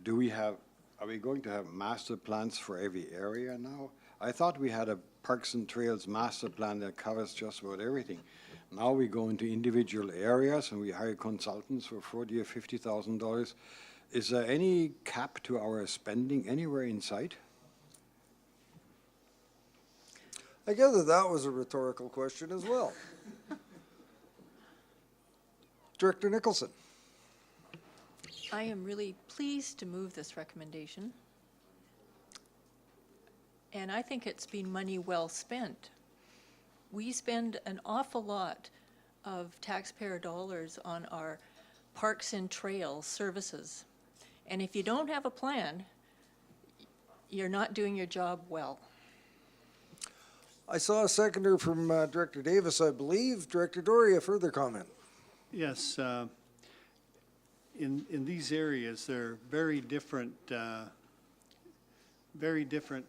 are we going to have master plans for every area now? I thought we had a Parks and Trails master plan that covers just about everything. Now we go into individual areas and we hire consultants for $40,000 or $50,000. Is there any cap to our spending anywhere in sight? I gather that was a rhetorical question as well. Director Nicholson. I am really pleased to move this recommendation. And I think it's been money well spent. We spend an awful lot of taxpayer dollars on our parks and trails services. And if you don't have a plan, you're not doing your job well. I saw a seconder from Director Davis, I believe. Director Dory, a further comment. Yes, in these areas, they're very different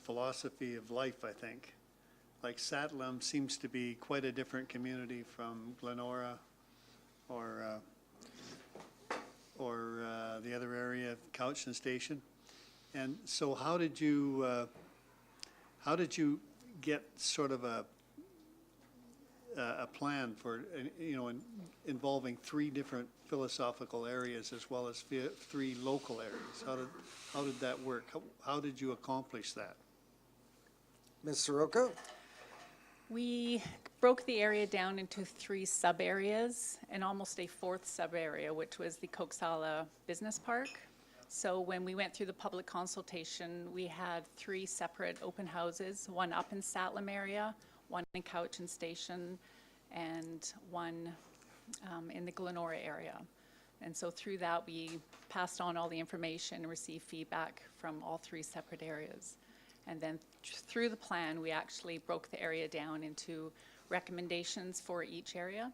philosophy of life, I think. Like Satlam seems to be quite a different community from Glenora or the other area, Cowichan Station. And so how did you get sort of a plan for, involving three different philosophical areas as well as three local areas? How did that work? How did you accomplish that? Ms. Soroka? We broke the area down into 3 sub-areas and almost a 4th sub-area, which was the Coxsala Business Park. So when we went through the public consultation, we had 3 separate open houses, one up in Satlam area, one in Cowichan Station, and one in the Glenora area. And so through that, we passed on all the information and received feedback from all 3 separate areas. And then through the plan, we actually broke the area down into recommendations for each area,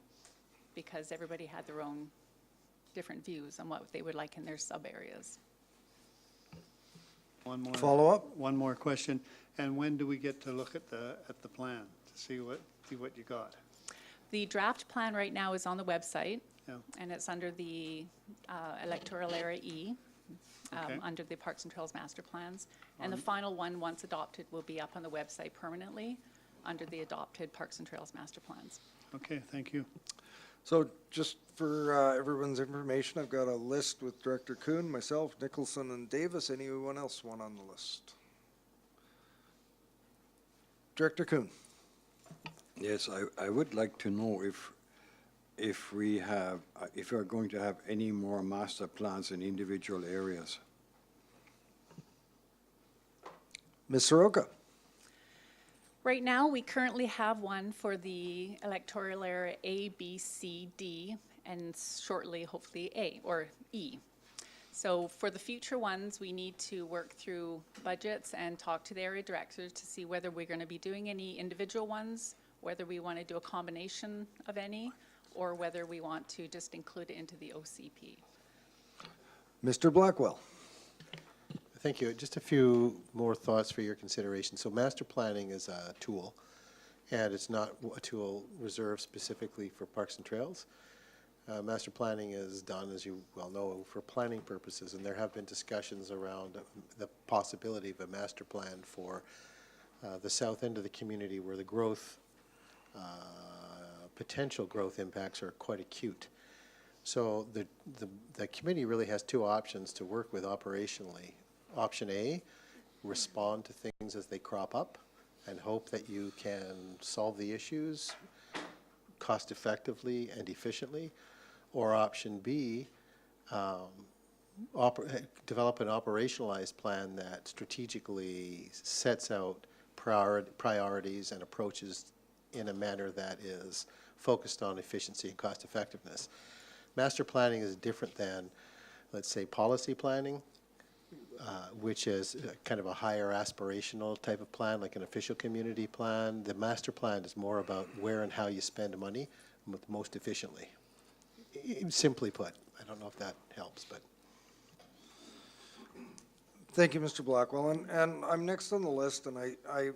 because everybody had their own different views on what they would like in their sub-areas. One more. Follow-up? One more question. And when do we get to look at the plan to see what you got? The draft plan right now is on the website, Yeah. and it's under the Electoral Area E, Okay. under the Parks and Trails Master Plans. And the final one, once adopted, will be up on the website permanently under the adopted Parks and Trails Master Plans. Okay, thank you. So just for everyone's information, I've got a list with Director Kuhn, myself, Nicholson, and Davis. Anyone else want on the list? Director Kuhn. Yes, I would like to know if we are going to have any more master plans in individual areas. Ms. Soroka. Right now, we currently have one for the electoral area A, B, C, D, and shortly, hopefully, A or E. So for the future ones, we need to work through budgets and talk to the area directors to see whether we're going to be doing any individual ones, whether we want to do a combination of any, or whether we want to just include it into the OCP. Mr. Blackwell. Thank you. Just a few more thoughts for your consideration. So master planning is a tool, and it's not a tool reserved specifically for parks and trails. Master planning is done, as you well know, for planning purposes, and there have been discussions around the possibility of a master plan for the south end of the community where the growth, potential growth impacts are quite acute. So the committee really has 2 options to work with operationally. Option A, respond to things as they crop up and hope that you can solve the issues cost effectively and efficiently. Or option B, develop an operationalized plan that strategically sets out priorities and approaches in a manner that is focused on efficiency and cost effectiveness. Master planning is different than, let's say, policy planning, which is kind of a higher aspirational type of plan, like an official community plan. The master plan is more about where and how you spend money most efficiently. Simply put, I don't know if that helps, but. Thank you, Mr. Blackwell. And I'm next on the list, and I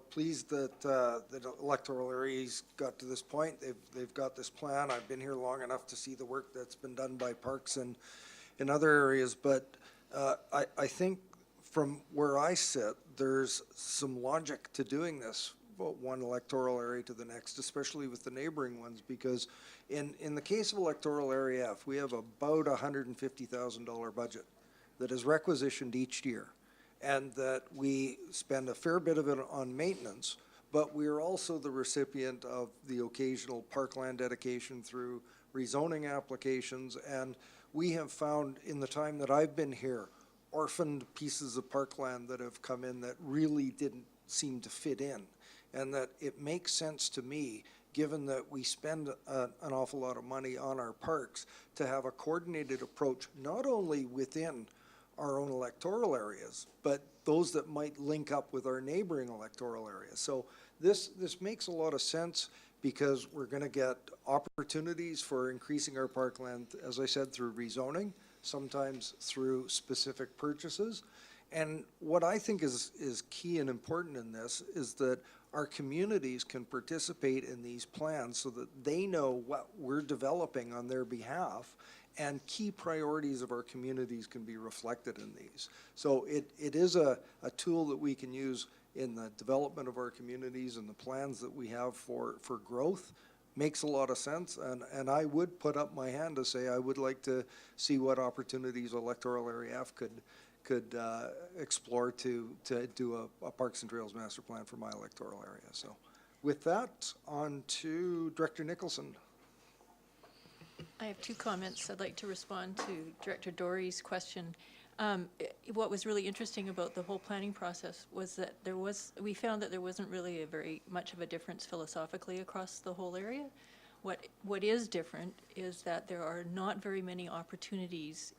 pleased that the electoral area's got to this point. They've got this plan. I've been here long enough to see the work that's been done by parks and in other areas, but I think from where I sit, there's some logic to doing this, one electoral area to the next, especially with the neighboring ones, because in the case of electoral area F, we have about $150,000 budget that is requisitioned each year, and that we spend a fair bit of it on maintenance, but we are also the recipient of the occasional parkland dedication through rezoning applications, and we have found in the time that I've been here, orphaned pieces of parkland that have come in that really didn't seem to fit in. And that it makes sense to me, given that we spend an awful lot of money on our parks, to have a coordinated approach, not only within our own electoral areas, but those that might link up with our neighboring electoral areas. So this makes a lot of sense, because we're going to get opportunities for increasing our parkland, as I said, through rezoning, sometimes through specific purchases. And what I think is key and important in this is that our communities can participate in these plans so that they know what we're developing on their behalf, and key priorities of our communities can be reflected in these. So it is a tool that we can use in the development of our communities and the plans that we have for growth. Makes a lot of sense, and I would put up my hand to say I would like to see what opportunities electoral area F could explore to do a Parks and Trails master plan for my electoral area. So with that, on to Director Nicholson. I have 2 comments. I'd like to respond to Director Dory's question. What was really interesting about the whole planning process was that we found that there wasn't really a very much of a difference philosophically across the whole area. What is different is that there are not very many opportunities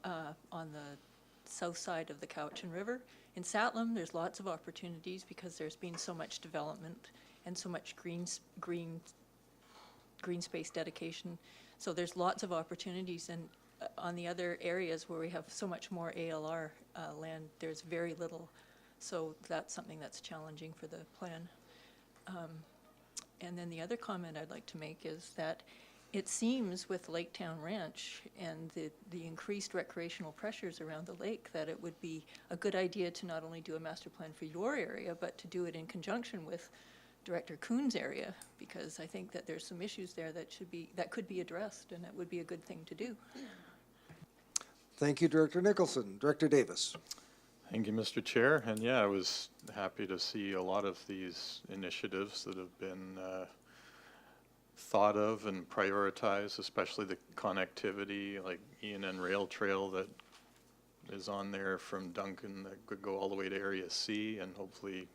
on the south side of the Cowichan River. In Satlam, there's lots of opportunities because there's been so much development and so much green space dedication. So there's lots of opportunities, and on the other areas where we have so much more ALR land, there's very little. So that's something that's challenging for the plan. And then the other comment I'd like to make is that it seems with Laketown Ranch and the increased recreational pressures around the lake that it would be a good idea to not only do a master plan for your area, but to do it in conjunction with Director Kuhn's area, because I think that there's some issues there that could be addressed, and it would be a good thing to do. Thank you, Director Nicholson. Director Davis. Thank you, Mr. Chair. And yeah, I was happy to see a lot of these initiatives that have been thought of and prioritized, especially the connectivity, like ENN Rail Trail that is on there from Duncan that could go all the way to Area C and hopefully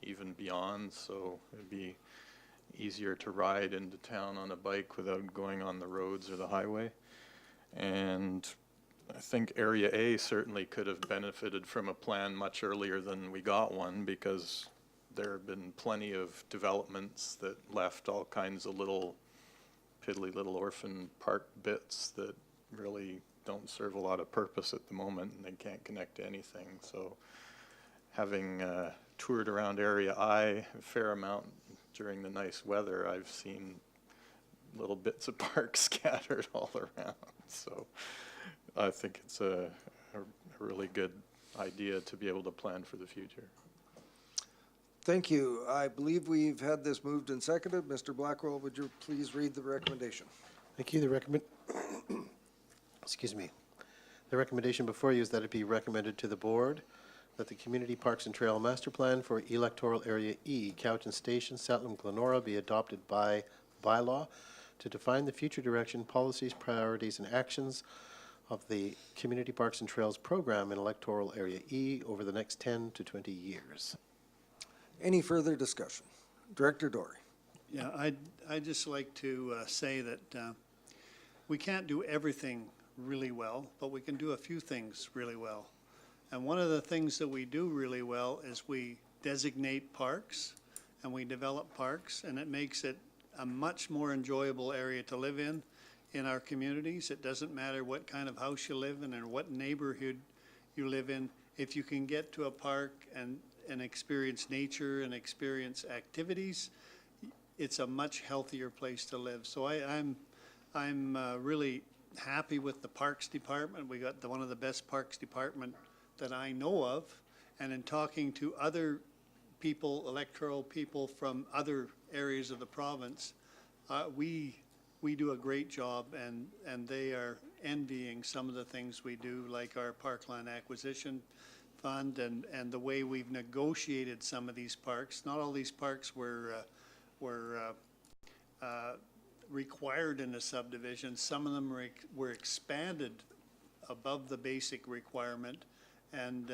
even beyond. So it'd be easier to ride into town on a bike without going on the roads or the highway. And I think Area A certainly could have benefited from a plan much earlier than we got one, because there have been plenty of developments that left all kinds of piddly little orphan park bits that really don't serve a lot of purpose at the moment, and they can't connect to anything. So having toured around Area I a fair amount during the nice weather, I've seen little bits of park scattered all around. So I think it's a really good idea to be able to plan for the future. Thank you. I believe we've had this moved and seconded. Mr. Blackwell, would you please read the recommendation? Thank you. Excuse me. The recommendation before you is that it be recommended to the board that the Community Parks and Trail Master Plan for Electoral Area E, Cowichan Station, Satlam, Glenora be adopted by bylaw to define the future direction, policies, priorities, and actions of the Community Parks and Trails program in Electoral Area E over the next 10 to 20 years. Any further discussion? Director Dory. Yeah, I'd just like to say that we can't do everything really well, but we can do a few things really well. And one of the things that we do really well is we designate parks and we develop parks, and it makes it a much more enjoyable area to live in our communities. It doesn't matter what kind of house you live in or what neighborhood you live in. If you can get to a park and experience nature and experience activities, it's a much healthier place to live. So I'm really happy with the Parks Department. We got one of the best Parks Department that I know of. And in talking to other people, electoral people from other areas of the province, we do a great job, and they are envying some of the things we do, like our parkland acquisition fund and the way we've negotiated some of these parks. Not all these parks were required in a subdivision. Some of them were expanded above the basic requirement, and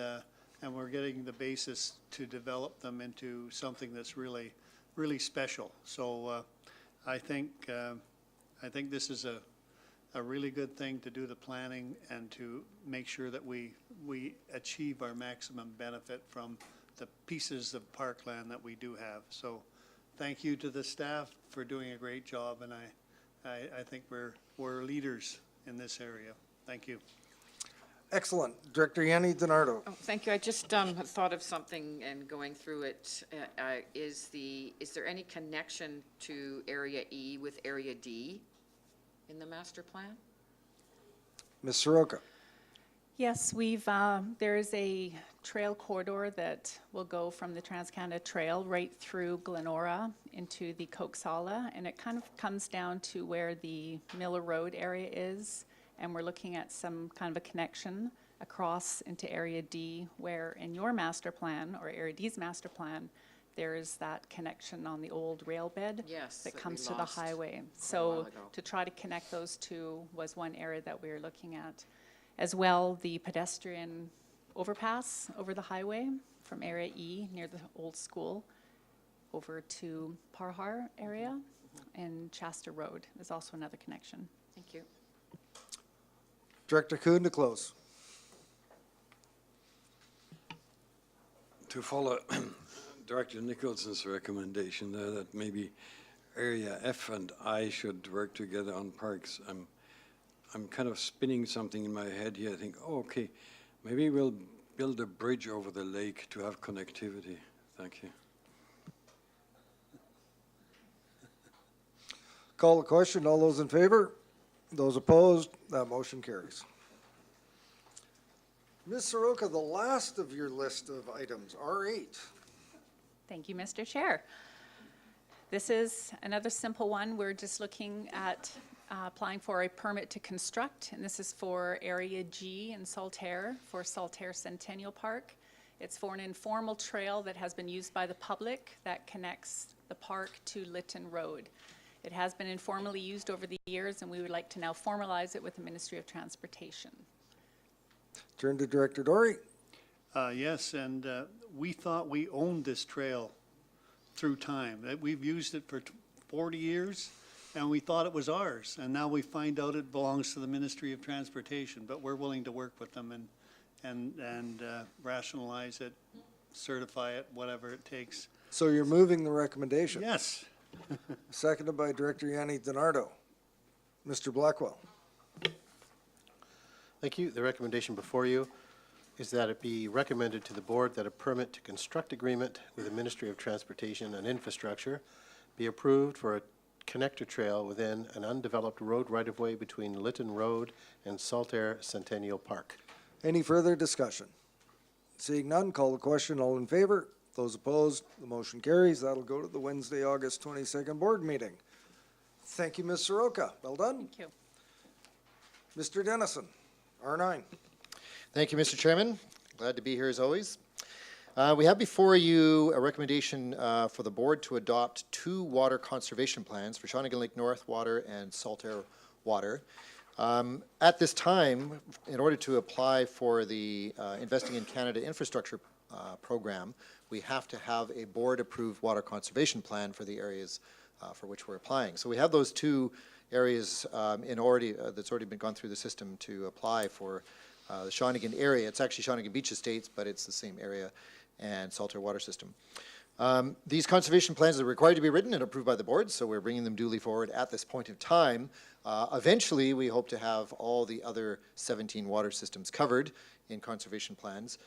we're getting the basis to develop them into something that's really, really special. So I think this is a really good thing to do the planning and to make sure that we achieve our maximum benefit from the pieces of parkland that we do have. So thank you to the staff for doing a great job, and I think we're leaders in this area. Thank you. Excellent. Director Yanni DiNardo. Oh, thank you. I just thought of something and going through it. Is there any connection to Area E with Area D in the master plan? Ms. Soroka. Yes, there is a trail corridor that will go from the Trans-Canada Trail right through Glenora into the Coxalla, and it kind of comes down to where the Miller Road area is, and we're looking at some kind of a connection across into Area D, where in your master plan, or Area D's master plan, there is that connection on the old rail bed that comes to the highway. So to try to connect those two was one area that we were looking at. As well, the pedestrian overpass over the highway from Area E near the old school over to Parhar area. And Shasta Road is also another connection. Thank you. Director Kuhn to close. To follow Director Nicholson's recommendation there that maybe area F and I should work together on parks, I'm kind of spinning something in my head here. I think, oh, okay, maybe we'll build a bridge over the lake to have connectivity. Thank you. Call the question. All those in favor? Those opposed? That motion carries. Ms. Soroka, the last of your list of items, R8. Thank you, Mr. Chair. This is another simple one. We're just looking at applying for a permit to construct, and this is for Area G in Saltaire, for Saltaire Centennial Park. It's for an informal trail that has been used by the public that connects the park to Lytton Road. It has been informally used over the years, and we would like to now formalize it with the Ministry of Transportation. Turn to Director Dory. Yes, and we thought we owned this trail through time, that we've used it for 40 years, and we thought it was ours, and now we find out it belongs to the Ministry of Transportation, but we're willing to work with them and rationalize it, certify it, whatever it takes. So you're moving the recommendation? Yes. Seconded by Director Yanni DiNardo. Mr. Blackwell. Thank you. The recommendation before you is that it be recommended to the board that a permit to construct agreement with the Ministry of Transportation and Infrastructure be approved for a connector trail within an undeveloped road right-of-way between Lytton Road and Saltaire Centennial Park. Any further discussion? Seeing none, call the question. All in favor? Those opposed? The motion carries. That'll go to the Wednesday, August 22nd board meeting. Thank you, Ms. Soroka. Well done. Thank you. Mr. Dennison, R9. Thank you, Mr. Chairman. Glad to be here as always. We have before you a recommendation for the board to adopt 2 water conservation plans for Shawnigan Lake North Water and Saltaire Water. At this time, in order to apply for the Investing in Canada Infrastructure program, we have to have a board-approved water conservation plan for the areas for which we're applying. So we have those 2 areas that's already been gone through the system to apply for the Shawnigan area. It's actually Shawnigan Beach Estates, but it's the same area and Saltaire Water System. These conservation plans are required to be written and approved by the board, so we're bringing them duly forward at this point in time. Eventually, we hope to have all the other 17 water systems covered in conservation plans.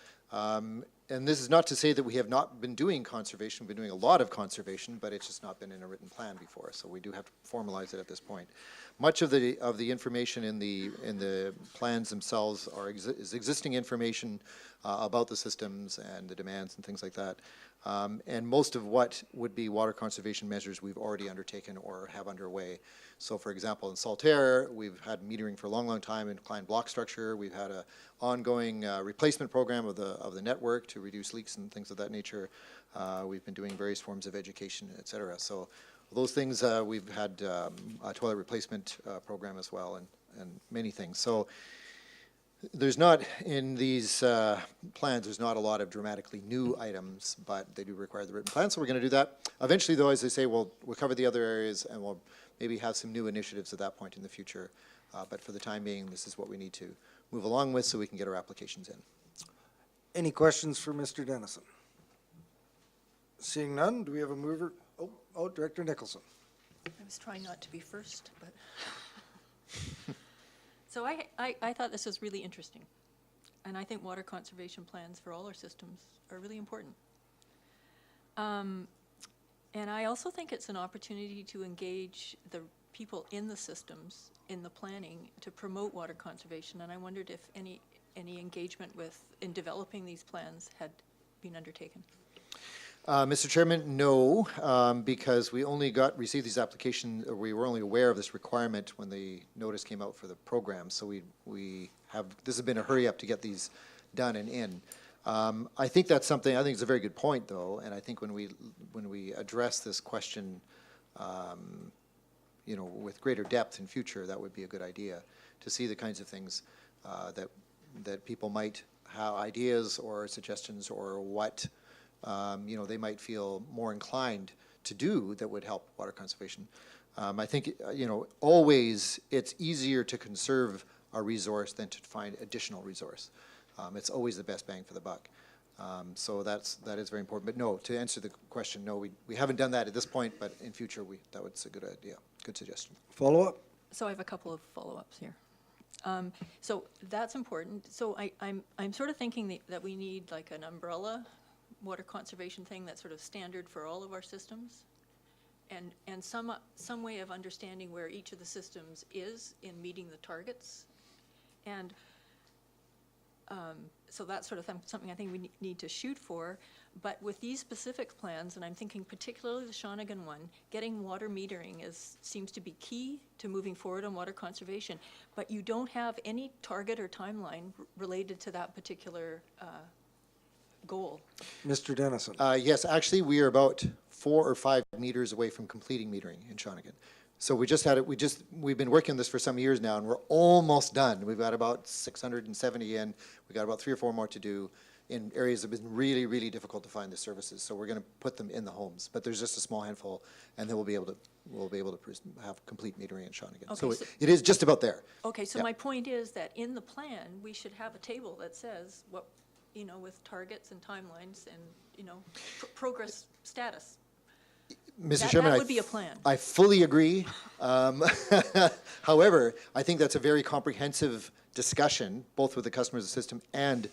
And this is not to say that we have not been doing conservation. We've been doing a lot of conservation, but it's just not been in a written plan before, so we do have to formalize it at this point. Much of the information in the plans themselves is existing information about the systems and the demands and things like that. And most of what would be water conservation measures we've already undertaken or have underway. So for example, in Saltaire, we've had metering for a long, long time in client block structure. We've had an ongoing replacement program of the network to reduce leaks and things of that nature. We've been doing various forms of education, et cetera. So those things, we've had a toilet replacement program as well, and many things. So there's not, in these plans, there's not a lot of dramatically new items, but they do require the written plan, so we're going to do that. Eventually, though, as I say, we'll cover the other areas, and we'll maybe have some new initiatives at that point in the future. But for the time being, this is what we need to move along with so we can get our applications in. Any questions for Mr. Dennison? Seeing none, do we have a mover? Oh, Director Nicholson. I was trying not to be first, but. So I thought this was really interesting. And I think water conservation plans for all our systems are really important. And I also think it's an opportunity to engage the people in the systems, in the planning, to promote water conservation. And I wondered if any engagement in developing these plans had been undertaken. Mr. Chairman, no, because we only received these applications, or we were only aware of this requirement when the notice came out for the program. So this has been a hurry up to get these done and in. I think that's something, I think it's a very good point, though, and I think when we address this question, with greater depth in future, that would be a good idea, to see the kinds of things that people might have ideas or suggestions, or what they might feel more inclined to do that would help water conservation. I think, always it's easier to conserve a resource than to find additional resource. It's always the best bang for the buck. So that is very important. But no, to answer the question, no, we haven't done that at this point, but in future, that was a good idea, good suggestion. Follow-up? So I have a couple of follow-ups here. So that's important. So I'm sort of thinking that we need like an umbrella water conservation thing that's sort of standard for all of our systems, and some way of understanding where each of the systems is in meeting the targets. And so that's sort of something I think we need to shoot for. But with these specific plans, and I'm thinking particularly the Shawnigan one, getting water metering seems to be key to moving forward on water conservation. But you don't have any target or timeline related to that particular goal. Mr. Dennison? Yes, actually, we are about 4 or 5 meters away from completing metering in Shawnigan. So we've been working on this for some years now, and we're almost done. We've got about 670 in. We've got about 3 or 4 more to do in areas that have been really, really difficult to find the services. So we're going to put them in the homes, but there's just a small handful, and then we'll be able to have complete metering in Shawnigan. Okay, So so- it is just about there. Okay, so Yeah. my point is that in the plan, we should have a table that says what, with targets and timelines and, progress status. Mr. Chairman, That would be a plan. I fully agree. However, I think that's a very comprehensive discussion, both with the customers of the system and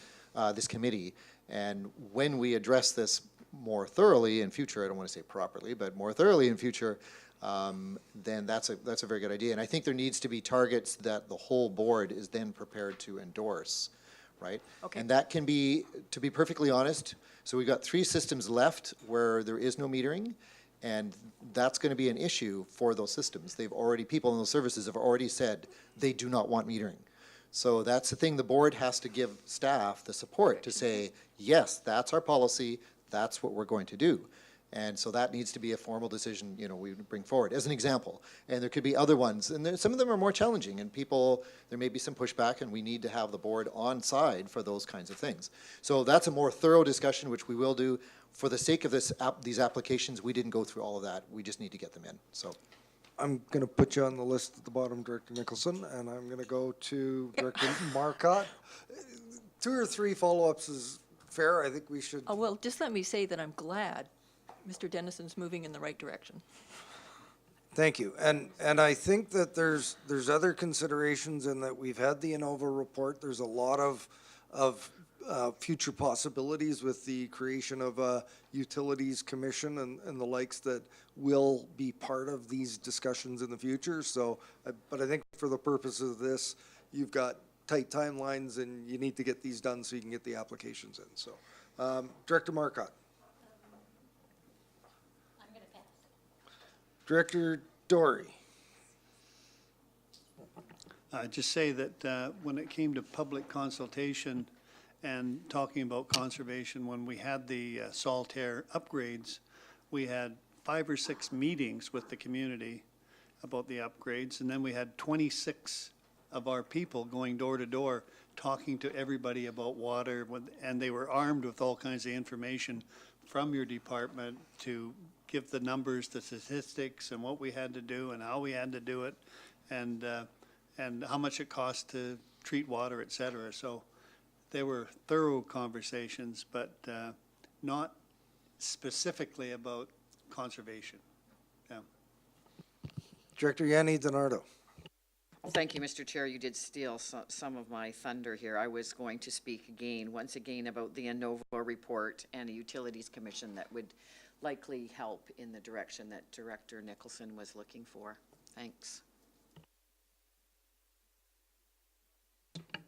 this committee. And when we address this more thoroughly in future, I don't want to say properly, but more thoroughly in future, then that's a very good idea. And I think there needs to be targets that the whole board is then prepared to endorse, right? Okay. And that can be, to be perfectly honest, so we've got 3 systems left where there is no metering. And that's going to be an issue for those systems. People in those services have already said they do not want metering. So that's the thing, the board has to give staff the support to say, yes, that's our policy, that's what we're going to do. And so that needs to be a formal decision, we bring forward, as an example. And there could be other ones, and some of them are more challenging, and there may be some pushback, and we need to have the board on side for those kinds of things. So that's a more thorough discussion, which we will do. For the sake of these applications, we didn't go through all of that. We just need to get them in, so. I'm going to put you on the list at the bottom, Director Nicholson, and I'm going to go to Director Marcotte. 2 or 3 follow-ups is fair. I think we should. Oh, well, just let me say that I'm glad Mr. Dennison's moving in the right direction. Thank you. And I think that there's other considerations in that we've had the Innova report. There's a lot of future possibilities with the creation of a utilities commission and the likes that will be part of these discussions in the future. So, but I think for the purpose of this, you've got tight timelines and you need to get these done so you can get the applications in. So, Director Marcotte. I'm going to pass. Director Dory. Just say that when it came to public consultation and talking about conservation, when we had the Saltaire upgrades, we had 5 or 6 meetings with the community about the upgrades, and then we had 26 of our people going door to door, talking to everybody about water, and they were armed with all kinds of information from your department to give the numbers, the statistics, and what we had to do and how we had to do it, and how much it cost to treat water, et cetera. So they were thorough conversations, but not specifically about conservation. Yeah. Director Yanni DiNardo. Thank you, Mr. Chair. You did steal some of my thunder here. I was going to speak once again, about the Innova report and a utilities commission that would likely help in the direction that Director Nicholson was looking for. Thanks.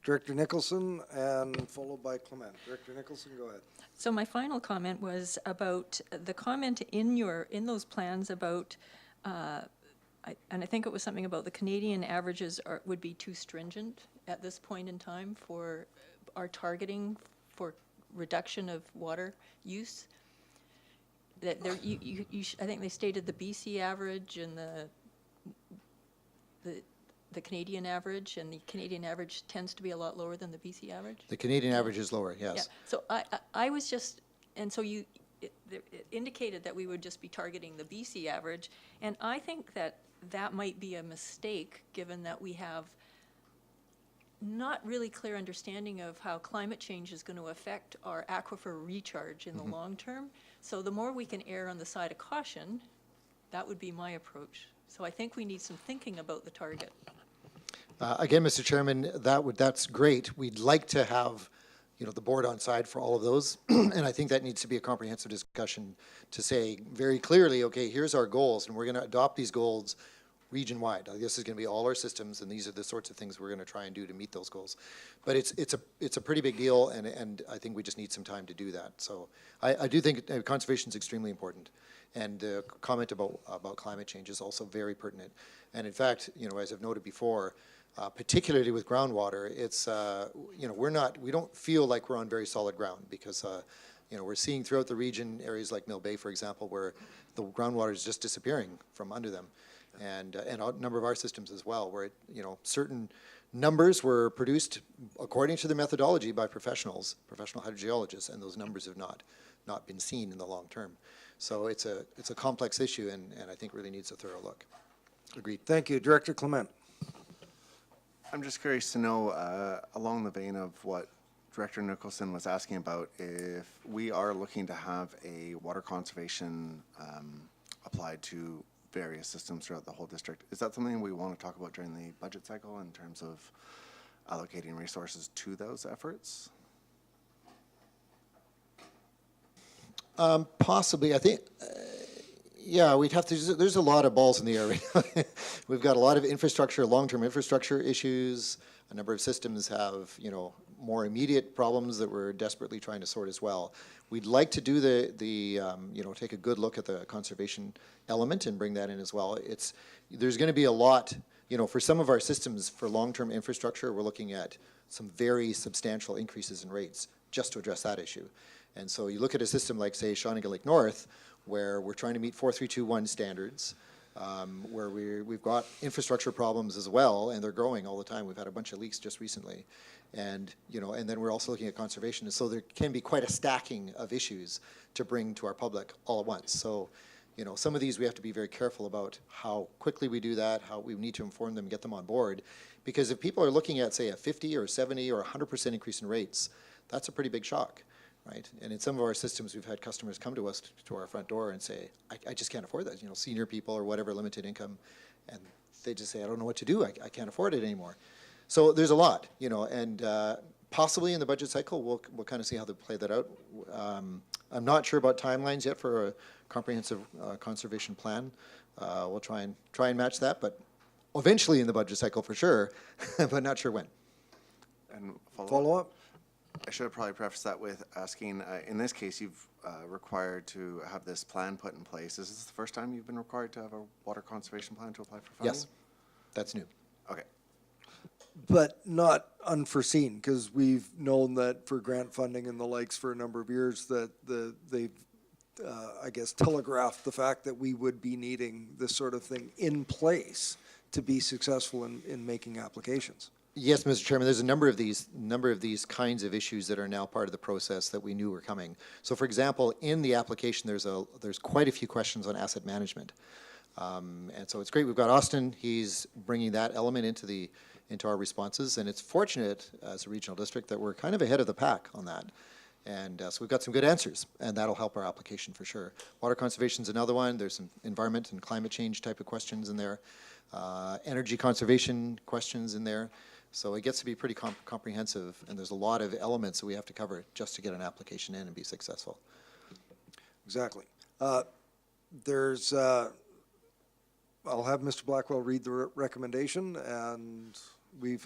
Director Nicholson, and followed by Clement. Director Nicholson, go ahead. So my final comment was about the comment in those plans about, and I think it was something about the Canadian averages would be too stringent at this point in time for our targeting for reduction of water use. That there, I think they stated the BC average and the Canadian average, and the Canadian average tends to be a lot lower than the BC average. The Canadian average is lower, yes. Yeah. So I was just, and so it indicated that we would just be targeting the BC average, and I think that that might be a mistake, given that we have not really clear understanding of how climate change is going to affect our aquifer recharge in the long term. So the more we can err on the side of caution, that would be my approach. So I think we need some thinking about the target. Again, Mr. Chairman, that's great. We'd like to have, you know, the board on side for all of those. And I think that needs to be a comprehensive discussion to say very clearly, okay, here's our goals, and we're going to adopt these goals region-wide. This is going to be all our systems, and these are the sorts of things we're going to try and do to meet those goals. But it's a pretty big deal, and I think we just need some time to do that. So I do think conservation is extremely important, and the comment about climate change is also very pertinent. And in fact, you know, as I've noted before, particularly with groundwater, it's you know, we don't feel like we're on very solid ground, because you know, we're seeing throughout the region areas like Mill Bay, for example, where the groundwater is just disappearing from under them. And a number of our systems as well, where, you know, certain numbers were produced according to the methodology by professional hydrogeologists, and those numbers have not been seen in the long term. So it's a complex issue, and I think really needs a thorough look. Agreed. Thank you. Director Clement. I'm just curious to know, along the vein of what Director Nicholson was asking about, if we are looking to have a water conservation applied to various systems throughout the whole district, is that something we want to talk about during the budget cycle in terms of allocating resources to those efforts? Possibly. I think, yeah, we'd have to, there's a lot of balls in the air right now. We've got a lot of infrastructure, long-term infrastructure issues. A number of systems have, you know, more immediate problems that we're desperately trying to sort as well. We'd like to do you know, take a good look at the conservation element and bring that in as well. There's going to be a lot, you know, for some of our systems for long-term infrastructure, we're looking at some very substantial increases in rates just to address that issue. And so you look at a system like, say, Shawnigan Lake North, where we're trying to meet 4321 standards, where we've got infrastructure problems as well, and they're growing all the time. We've had a bunch of leaks just recently. And, you know, and then we're also looking at conservation. And so there can be quite a stacking of issues to bring to our public all at once. So, you know, some of these we have to be very careful about how quickly we do that, how we need to inform them, get them on board. Because if people are looking at, say, a 50 or 70 or 100% increase in rates, that's a pretty big shock, right? And in some of our systems, we've had customers come to us, to our front door, and say, I just can't afford that. You know, senior people or whatever, limited income, and they just say, I don't know what to do. I can't afford it anymore. So there's a lot, you know, and possibly in the budget cycle, we'll kind of see how they play that out. I'm not sure about timelines yet for a comprehensive conservation plan. We'll try and match that, but eventually in the budget cycle for sure, but not sure when. And Follow up? I should have probably prefaced that with asking, in this case, you've required to have this plan put in place. Is this the first time you've been required to have a water conservation plan to apply for funding? Yes, that's new. Okay. But not unforeseen, because we've known that for grant funding and the likes for a number of years that they've, I guess, telegraphed the fact that we would be needing this sort of thing in place to be successful in making applications. Yes, Mr. Chairman, there's a number of these kinds of issues that are now part of the process that we knew were coming. So, for example, in the application, there's quite a few questions on asset management, and so it's great. We've got Austin; he's bringing that element into our responses, and it's fortunate as a regional district that we're kind of ahead of the pack on that. And so we've got some good answers, and that'll help our application for sure. Water conservation is another one. There's some environment and climate change type of questions in there, energy conservation questions in there. So it gets to be pretty comprehensive, and there's a lot of elements that we have to cover just to get an application in and be successful. Exactly. I'll have Mr. Blackwell read the recommendation, and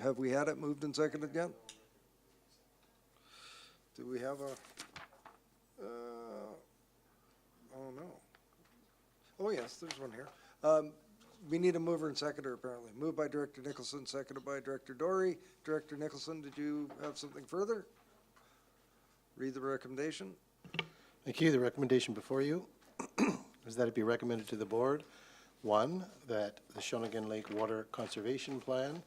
have we had it moved and seconded yet? Do we have oh no. Oh yes, there's one here. We need a mover and seconder apparently. Moved by Director Nicholson, seconded by Director Dory. Director Nicholson, did you have something further? Read the recommendation. Thank you. The recommendation before you is that it be recommended to the board, one, that the Shawnigan Lake Water Conservation Plan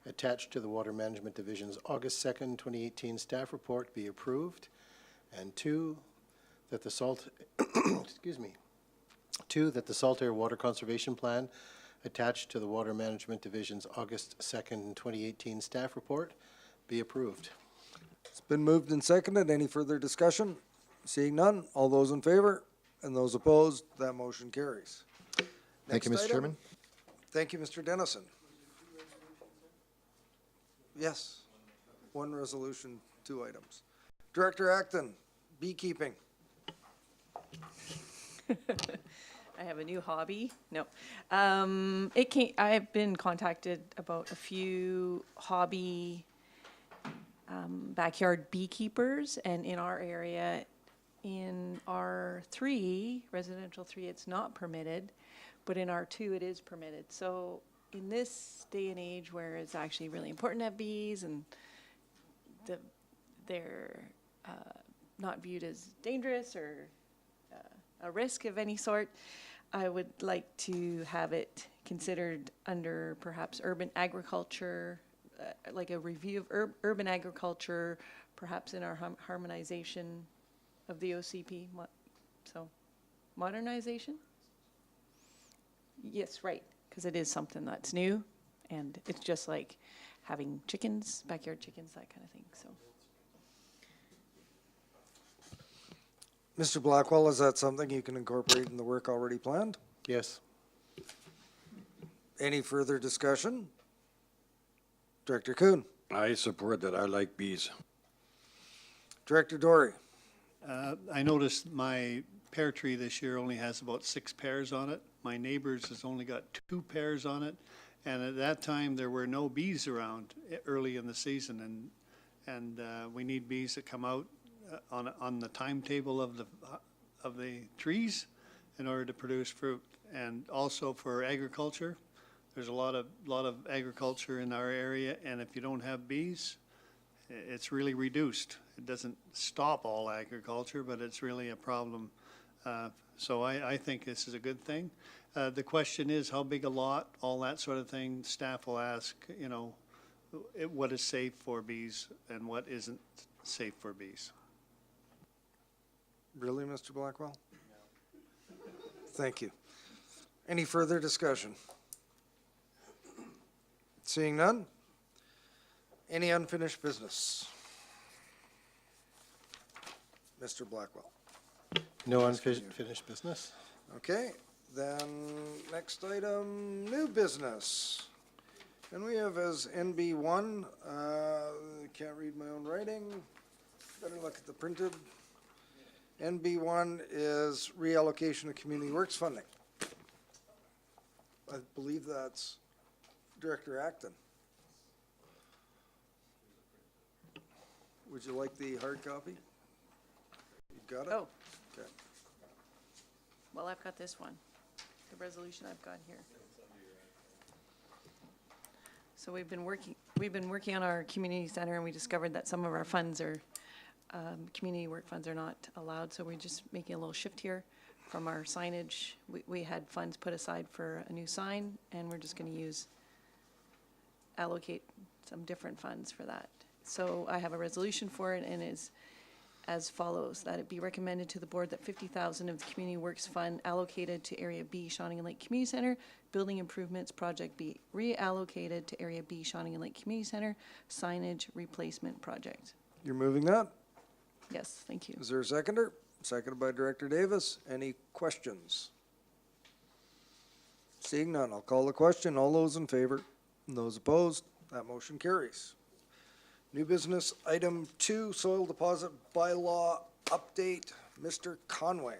attached to the Water Management Division's August 2nd, 2018 staff report be approved, and two, that the salt, excuse me. 2, that the salt air water conservation plan attached to the Water Management Division's August 2nd, 2018 staff report be approved. It's been moved and seconded. Any further discussion? Seeing none, all those in favor and those opposed, that motion carries. Thank you, Next Mr. item. Chairman. Thank you, Mr. Dennison. Yes, one resolution, 2 items. Director Acton, beekeeping. I have a new hobby. No. I've been contacted about a few hobby backyard beekeepers, and in our area, in R3, residential 3, it's not permitted, but in R2, it is permitted. So in this day and age where it's actually really important to have bees and they're not viewed as dangerous or a risk of any sort, I would like to have it considered under perhaps urban agriculture, like a review of urban agriculture, perhaps in our harmonization of the OCP. So, modernization? Yes, right, because it is something that's new, and it's just like having chickens, backyard chickens, that kind of thing, so. Mr. Blackwell, is that something you can incorporate in the work already planned? Yes. Any further discussion? Director Kuhn. I support that. I like bees. Director Dory. I noticed my pear tree this year only has about 6 pears on it. My neighbor's has only got 2 pears on it. And at that time, there were no bees around early in the season. And we need bees that come out on the timetable of the trees in order to produce fruit. And also for agriculture, there's a lot of agriculture in our area, and if you don't have bees, it's really reduced. It doesn't stop all agriculture, but it's really a problem. So I think this is a good thing. The question is how big a lot, all that sort of thing. Staff will ask, you know, what is safe for bees and what isn't safe for bees. Really, Mr. Blackwell? Thank you. Any further discussion? Seeing none? Any unfinished business? Mr. Blackwell? No unfinished business? Okay, then next item, new business. And we have as NB1, can't read my own writing, better look at the printed. NB1 is reallocation of community works funding. I believe that's Director Acton. Would you like the hard copy? You got it? Oh. Okay. Well, I've got this one, the resolution I've got here. So we've been working on our community center, and we discovered that some of our funds are, community work funds are not allowed, so we're just making a little shift here from our signage. We had funds put aside for a new sign, and we're just gonna allocate some different funds for that. So I have a resolution for it, and is as follows, that it be recommended to the board that 50,000 of the Community Works Fund allocated to Area B, Shawnigan Lake Community Center, building improvements project be reallocated to Area B, Shawnigan Lake Community Center, signage replacement project. You're moving that? Yes, thank you. Is there a seconder? Seconded by Director Davis. Any questions? Seeing none, I'll call the question. All those in favor and those opposed, that motion carries. New business, item 2, soil deposit bylaw update. Mr. Conway.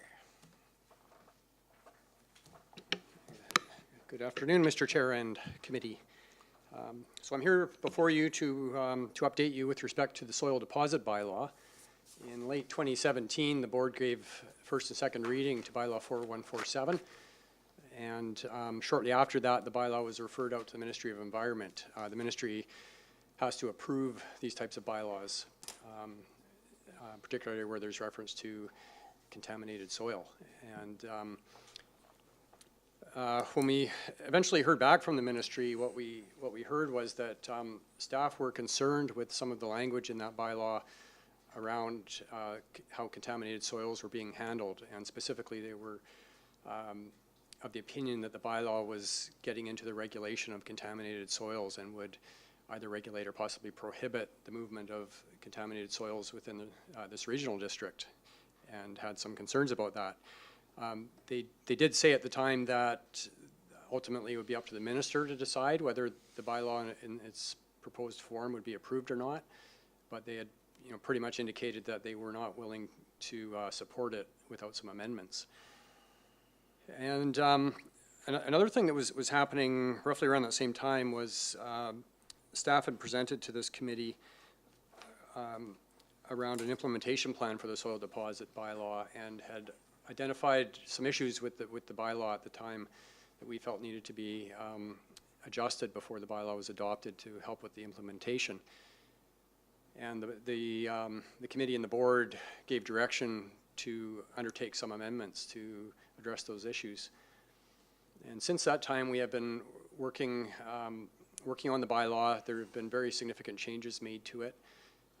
Good afternoon, Mr. Chair and committee. So I'm here before you to update you with respect to the soil deposit bylaw. In late 2017, the board gave first and second reading to bylaw 4147. And shortly after that, the bylaw was referred out to the Ministry of Environment. The ministry has to approve these types of bylaws, particularly where there's reference to contaminated soil. And when we eventually heard back from the ministry, what we heard was that staff were concerned with some of the language in that bylaw around how contaminated soils were being handled, and specifically they were of the opinion that the bylaw was getting into the regulation of contaminated soils and would either regulate or possibly prohibit the movement of contaminated soils within this regional district, and had some concerns about that. They did say at the time that ultimately it would be up to the minister to decide whether the bylaw in its proposed form would be approved or not, but they had pretty much indicated that they were not willing to support it without some amendments. And another thing that was happening roughly around that same time was staff had presented to this committee around an implementation plan for the soil deposit bylaw, and had identified some issues with the bylaw at the time that we felt needed to be adjusted before the bylaw was adopted to help with the implementation. And the committee and the board gave direction to undertake some amendments to address those issues. And since that time, we have been working on the bylaw. There have been very significant changes made to it.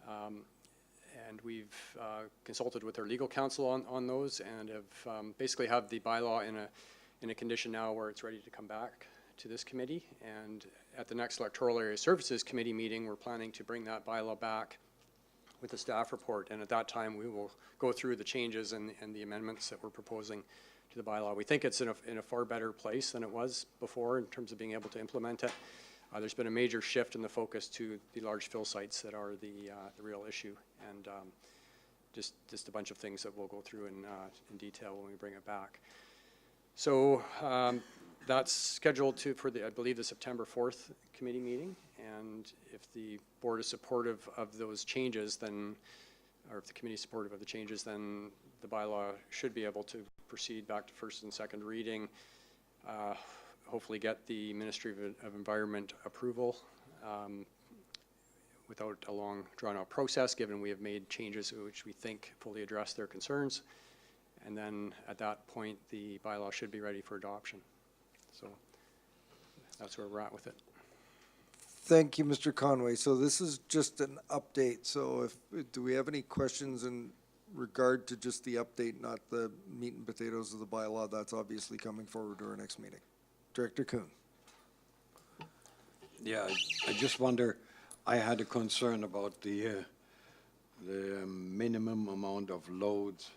And we've consulted with our legal counsel on those, and have basically have the bylaw in a condition now where it's ready to come back to this committee. And at the next Electoral Area Services Committee meeting, we're planning to bring that bylaw back with a staff report. And at that time, we will go through the changes and the amendments that we're proposing to the bylaw. We think it's in a far better place than it was before in terms of being able to implement it. There's been a major shift in the focus to the large fill sites that are the real issue, and just a bunch of things that we'll go through in detail when we bring it back. So that's scheduled for I believe, the September 4th committee meeting, and if the board is supportive of those changes, then, or if the committee is supportive of the changes, then the bylaw should be able to proceed back to first and second reading, hopefully get the Ministry of Environment approval without a long drawn-out process, given we have made changes which we think fully address their concerns. And then at that point, the bylaw should be ready for adoption. So that's where we're at with it. Thank you, Mr. Conway. So this is just an update. So do we have any questions in regard to just the update, not the meat and potatoes of the bylaw? That's obviously coming forward to our next meeting. Director Kuhn. Yeah, I just wonder, I had a concern about the minimum amount of loads.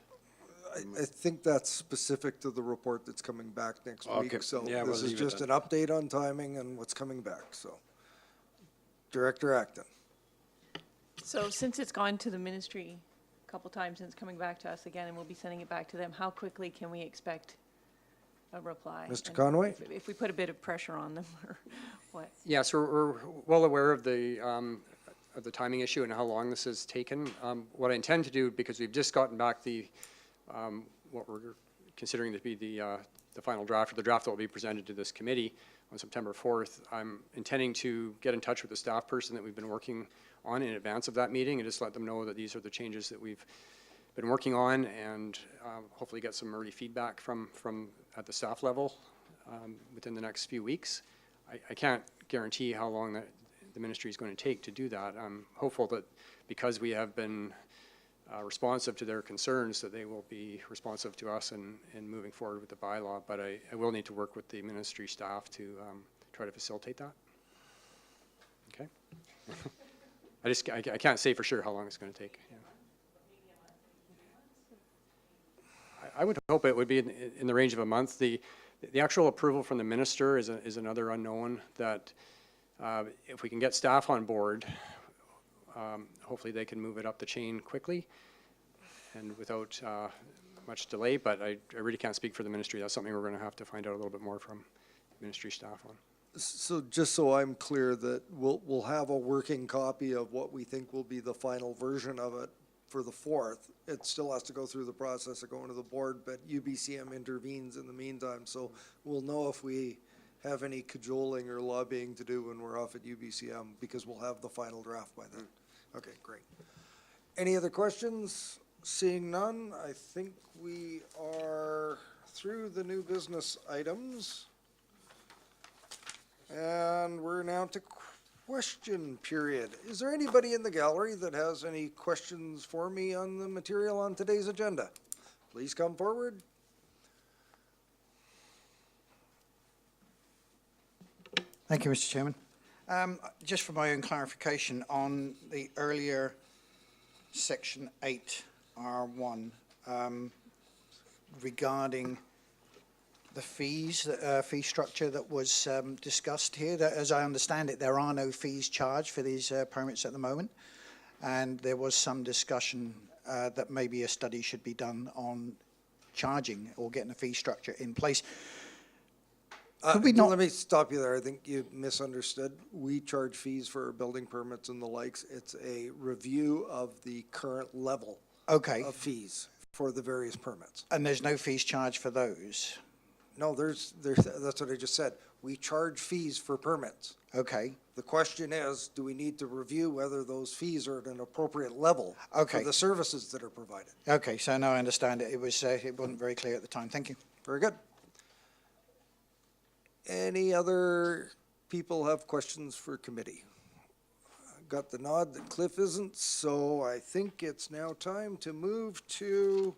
I think that's specific to the report that's coming back next Okay. week. So Yeah, this we'll is leave it just then. an update on timing and what's coming back. So Director Acton. So since it's gone to the ministry a couple times and it's coming back to us again, and we'll be sending it back to them, how quickly can we expect a reply? Mr. And Conway? If we put a bit of pressure on them, or what? Yeah, so we're well aware of the timing issue and how long this has taken. What I intend to do, because we've just gotten back what we're considering to be the final draft, or the draft that will be presented to this committee on September 4th, I'm intending to get in touch with the staff person that we've been working on in advance of that meeting, and just let them know that these are the changes that we've been working on, and hopefully get some early feedback from at the staff level within the next few weeks. I can't guarantee how long the ministry is going to take to do that. I'm hopeful that because we have been responsive to their concerns, that they will be responsive to us in moving forward with the bylaw, but I will need to work with the ministry staff to try to facilitate that. Okay. I can't say for sure how long it's going to take. Yeah. I would hope it would be in the range of a month. The actual approval from the minister is another unknown, that if we can get staff on board, hopefully they can move it up the chain quickly and without much delay, but I really can't speak for the ministry. That's something we're going to have to find out a little bit more from ministry staff on. So just so I'm clear, that we'll have a working copy of what we think will be the final version of it for the 4th. It still has to go through the process of going to the board, but UBCM intervenes in the meantime. So we'll know if we have any cajoling or lobbying to do when we're off at UBCM, because we'll have the final draft by then. Okay, great. Any other questions? Seeing none, I think we are through the new business items. And we're now to question period. Is there anybody in the gallery that has any questions for me on the material on today's agenda? Please come forward. Thank you, Mr. Chairman. Just for my own clarification on the earlier section 8R1 regarding the fees, fee structure that was discussed here. That, as I understand it, there are no fees charged for these permits at the moment, and there was some discussion that maybe a study should be done on charging or getting a fee structure in place. Could we not? Let me stop you there. I think you misunderstood. We charge fees for building permits and the likes. It's a review of the current level of fees for the various permits. And there's no fees charged for those? No, that's what I just said. We charge fees for permits. Okay. The question is, do we need to review whether those fees are at an appropriate level for the services that are provided? Okay, so now I understand it. It wasn't very clear at the time. Thank you. Very good. Any other people have questions for committee? Got the nod that Cliff isn't, so I think it's now time to move to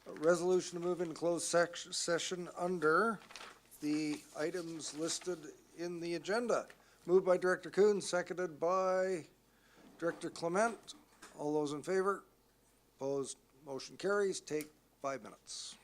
a resolution to move into closed session under the items listed in the agenda. Moved by Director Kuhn, seconded by Director Clement. All those in favor? Opposed? Motion carries. Take 5 minutes.